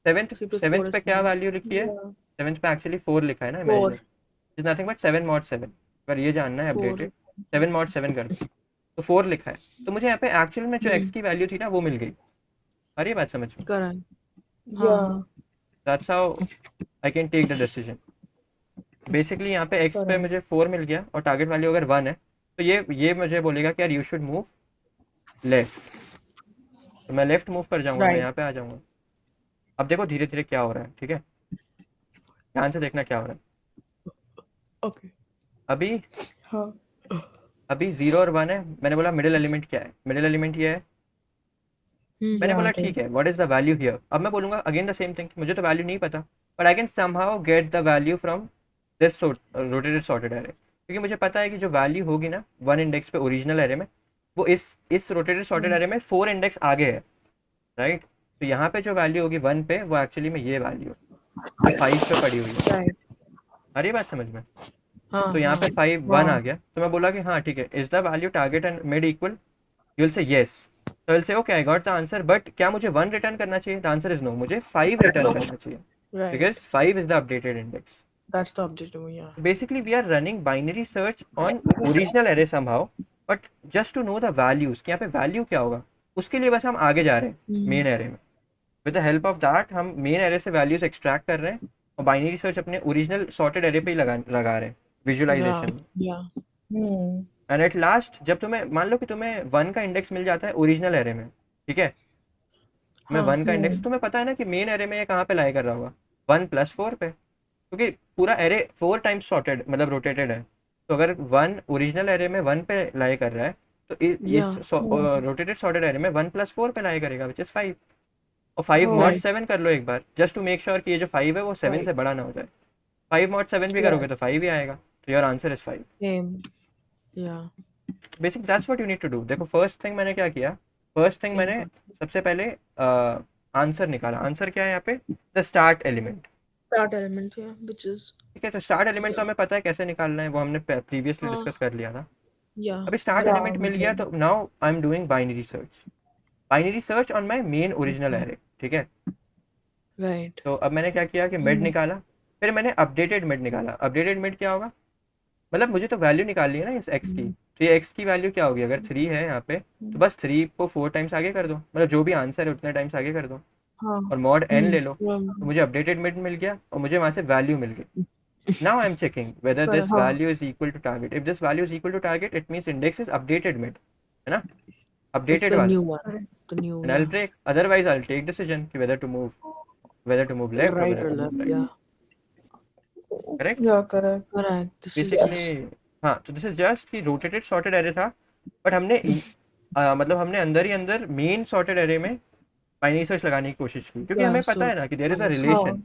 7th 3 + 4 7th पे is क्या 7. वैल्यू लिखी है, Yeah. 7th पे एक्चुअली 4 लिखा है ना, 4. Imaginary is nothing but 7 mod 7। अगर ये जानना है 4. अपडेटेड 7 mod 7 कर दो, तो 4 लिखा है। तो मुझे यहाँ पे एक्चुअल में जो x की वैल्यू थी ना वो मिल गई। आ रही है बात समझ में? Correct. Yeah. हाँ, that's how I can take the decision. Basically यहाँ पे x पे Correct. मुझे 4 मिल गया और टारगेट वैल्यू अगर 1 है, तो ये मुझे बोलेगा कि यार यू शुड मूव लेफ्ट। तो मैं लेफ्ट मूव कर जाऊंगा, मैं Right. यहाँ पे आ जाऊंगा। अब देखो धीरे धीरे क्या हो रहा है, ठीक है, ध्यान से देखना क्या हो रहा है। okay. अभी हाँ. अभी 0 और 1 है, मैंने बोला मिडिल एलिमेंट क्या है, मिडिल एलिमेंट ये है। मैंने Yeah, बोला okay. ठीक है what is the value here. अब मैं बोलूंगा अगेन द सेम थिंग, मुझे तो वैल्यू नहीं पता, but I can somehow get the value from this rotated sorted array, क्योंकि मुझे पता है कि जो वैल्यू होगी ना 1 इंडेक्स पे ओरिजिनल एरे में, वो इस रोटेटेड सॉर्टेड एरे में 4 इंडेक्स आगे है, राइट। तो यहाँ पे जो वैल्यू होगी 1 पे, वो एक्चुअली में ये वैल्यू 5 पे पड़ी हुई है। Right. अरे बात समझ में? हाँ, तो यहाँ पे हाँ. 5 1 आ गया, तो मैं बोला कि हाँ ठीक है, is the value target and mid equal, you will say yes. तो will say okay I got the answer, but क्या मुझे 1 रिटर्न करना चाहिए? द आंसर इज नो, मुझे 5 रिटर्न करना चाहिए, Right. Because 5 is the updated index. That's the objective, yeah. Basically we are running binary search on original array somehow, but just to know the values कि यहाँ पे value क्या होगा, उसके लिए बस हम आगे जा रहे हैं मेन एरे में। With the help of that हम मेन एरे से वैल्यूज एक्सट्रैक्ट कर रहे हैं और बाइनरी सर्च अपने ओरिजिनल सॉर्टेड एरे पे ही लगा रहे हैं विजुअलाइजेशन में। Yeah. Hmm. And at last जब तुम्हें मान लो कि तुम्हें 1 का इंडेक्स मिल जाता है ओरिजिनल एरे में, ठीक है, तुम्हें हाँ. 1 का इंडेक्स, तुम्हें पता है ना कि मेन एरे में ये कहाँ पे लाई कर रहा होगा, 1 + 4 पे, क्योंकि पूरा एरे 4 टाइम्स सॉर्टेड मतलब रोटेटेड है। तो अगर 1 ओरिजिनल एरे में 1 पे लाई कर रहा है, तो इस रोटेटेड सॉर्टेड एरे में 1 + 4 पे लाई करेगा, विच इज 5। और 5 mod Right. 7 कर लो एक बार, जस्ट टू मेक श्योर कि ये जो 5 है वो 7 Right. से बड़ा ना हो जाए। 5 mod 7 भी करोगे तो 5 ही आएगा, तो your answer is 5। Same. Yeah. Basic that's what you need to do. देखो फर्स्ट थिंग मैंने क्या किया, फर्स्ट थिंग Same मैंने concept. सबसे पहले आंसर निकाला। आंसर क्या है यहाँ पे, the start element, Start element, yeah, which is, ठीक है। तो स्टार्ट एलिमेंट तो हमें पता है कैसे निकालना है, वो हमने प्रीवियसली हाँ. डिस्कस कर लिया था। yeah. अभी स्टार्ट Yeah, एलिमेंट मिल गया, तो now I am doing binary search on my main original array, ठीक है। Right. तो अब मैंने क्या किया कि मिड निकाला, फिर मैंने अपडेटेड मिड निकाला। अपडेटेड मिड क्या होगा, मतलब मुझे तो वैल्यू निकालनी है ना इस x की, तो ये x की वैल्यू क्या होगी, अगर 3 है यहाँ पे तो बस 3 को 4 टाइम्स आगे कर दो, मतलब जो भी आंसर है उतने टाइम्स आगे कर दो हाँ. और मॉड n ले लो। From, तो मुझे अपडेटेड मिड मिल गया और मुझे वहाँ से वैल्यू मिल गई। Now I am checking whether this हाँ. Value is equal to target. If this value is equal to target it means index is updated mid, है ना, it's अपडेटेड the वाला। new one. The new and I will one. Break, otherwise I will take decision कि whether to move left or Right whether or to move left, right, yeah. Correct. Yeah, correct. Correct. This is basically हाँ, तो this is just कि rotated sorted array था, but हमने मतलब हमने अंदर ही अंदर मेन सॉर्टेड एरे में बाइनरी सर्च लगाने की कोशिश की, क्योंकि Yeah, हमें पता so है ना कि there is a understood. Relation,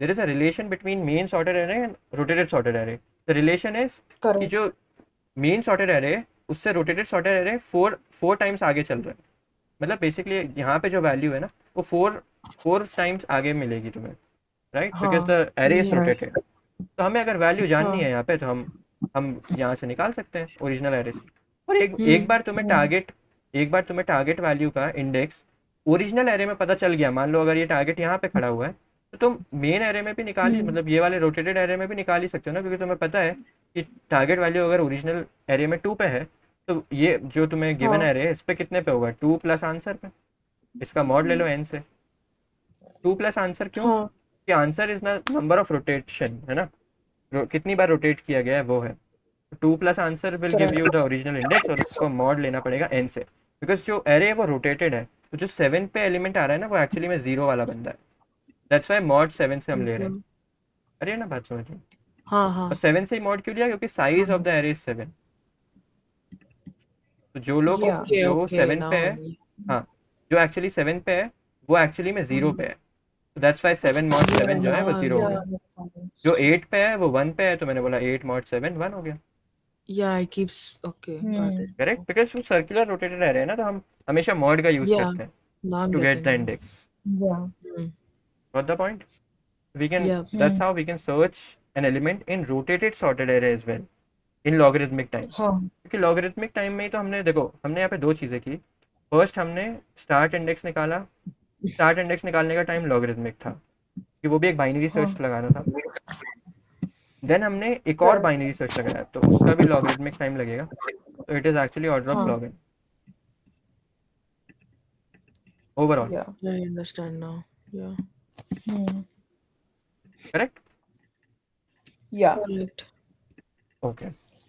there is a relation between main sorted array and rotated sorted array. The relation is कि Correct. जो मेन सॉर्टेड एरे है उससे रोटेटेड सॉर्टेड एरे 4 टाइम्स आगे चल रहा है, मतलब बेसिकली यहाँ पे जो वैल्यू है ना वो 4 टाइम्स आगे मिलेगी तुम्हें, right, because the array is right. Rotated. तो हमें अगर वैल्यू जाननी हाँ. है यहाँ पे, तो हम यहाँ से निकाल सकते हैं ओरिजिनल एरे से। और एक बार तुम्हें टारगेट वैल्यू का इंडेक्स ओरिजिनल एरे में पता चल गया, मान लो अगर ये टारगेट यहाँ पे खड़ा हुआ है, तो तुम मेन एरे में भी निकाल ही, मतलब ये वाले रोटेटेड एरे में भी निकाल ही सकते हो ना, क्योंकि तुम्हें पता है कि टारगेट वैल्यू अगर ओरिजिनल एरे में 2 पे है, तो ये जो तुम्हें गिवन एरे है इस पे कितने पे होगा, 2 + आंसर पे। इसका मॉड ले लो n से, 2 + आंसर, क्यों हाँ. कि आंसर इज ना नंबर ऑफ रोटेशन, है ना, कितनी बार रोटेट किया गया है वो है। 2 plus answer will give you the original index और उसको मॉड लेना पड़ेगा n से, बिकॉज जो एरे है वो रोटेटेड है, तो जो 7 पे एलिमेंट आ रहा है ना वो एक्चुअली में 0 वाला बंदा है, दैट्स वाई मॉड 7 से हम ले रहे हैं। अरे ना बात समझ लो। हाँ हाँ और 7 से ही मॉड क्यों लिया, क्योंकि size of the array is 7। तो जो लोग Yeah. Okay, जो okay, 7 now पे है, हाँ जो एक्चुअली 7 पे है वो एक्चुअली में 0 पे है, तो दैट्स वाई 7 मॉड 7 जो है वो 0 हो गया। जो 8 पे है वो 1 पे है, तो मैंने बोला 8 मॉड 7 1 हो गया। Yeah, it keeps okay. Got it. Correct, because वो सर्कुलर रोटेटेड एरे है ना, तो हम हमेशा मॉड का यूज Yeah. करते हैं Now I'm to get the getting it. index. Yeah. Got the point? We can, Yeah. that's how we can search an element in rotated sorted array as well in logarithmic time. हाँ. क्योंकि logarithmic time में ही तो हमने देखो हमने यहाँ पे दो चीज़ें की। फर्स्ट हमने स्टार्ट इंडेक्स निकाला, स्टार्ट इंडेक्स निकालने का टाइम logarithmic था कि वो भी एक बाइनरी सर्च लगाना था। देन हमने एक और बाइनरी सर्च लगाया, तो उसका भी logarithmic टाइम लगेगा, तो it is actually order of log n overall. Yeah. I understand now. Yeah. Correct? Yeah. Correct. Okay.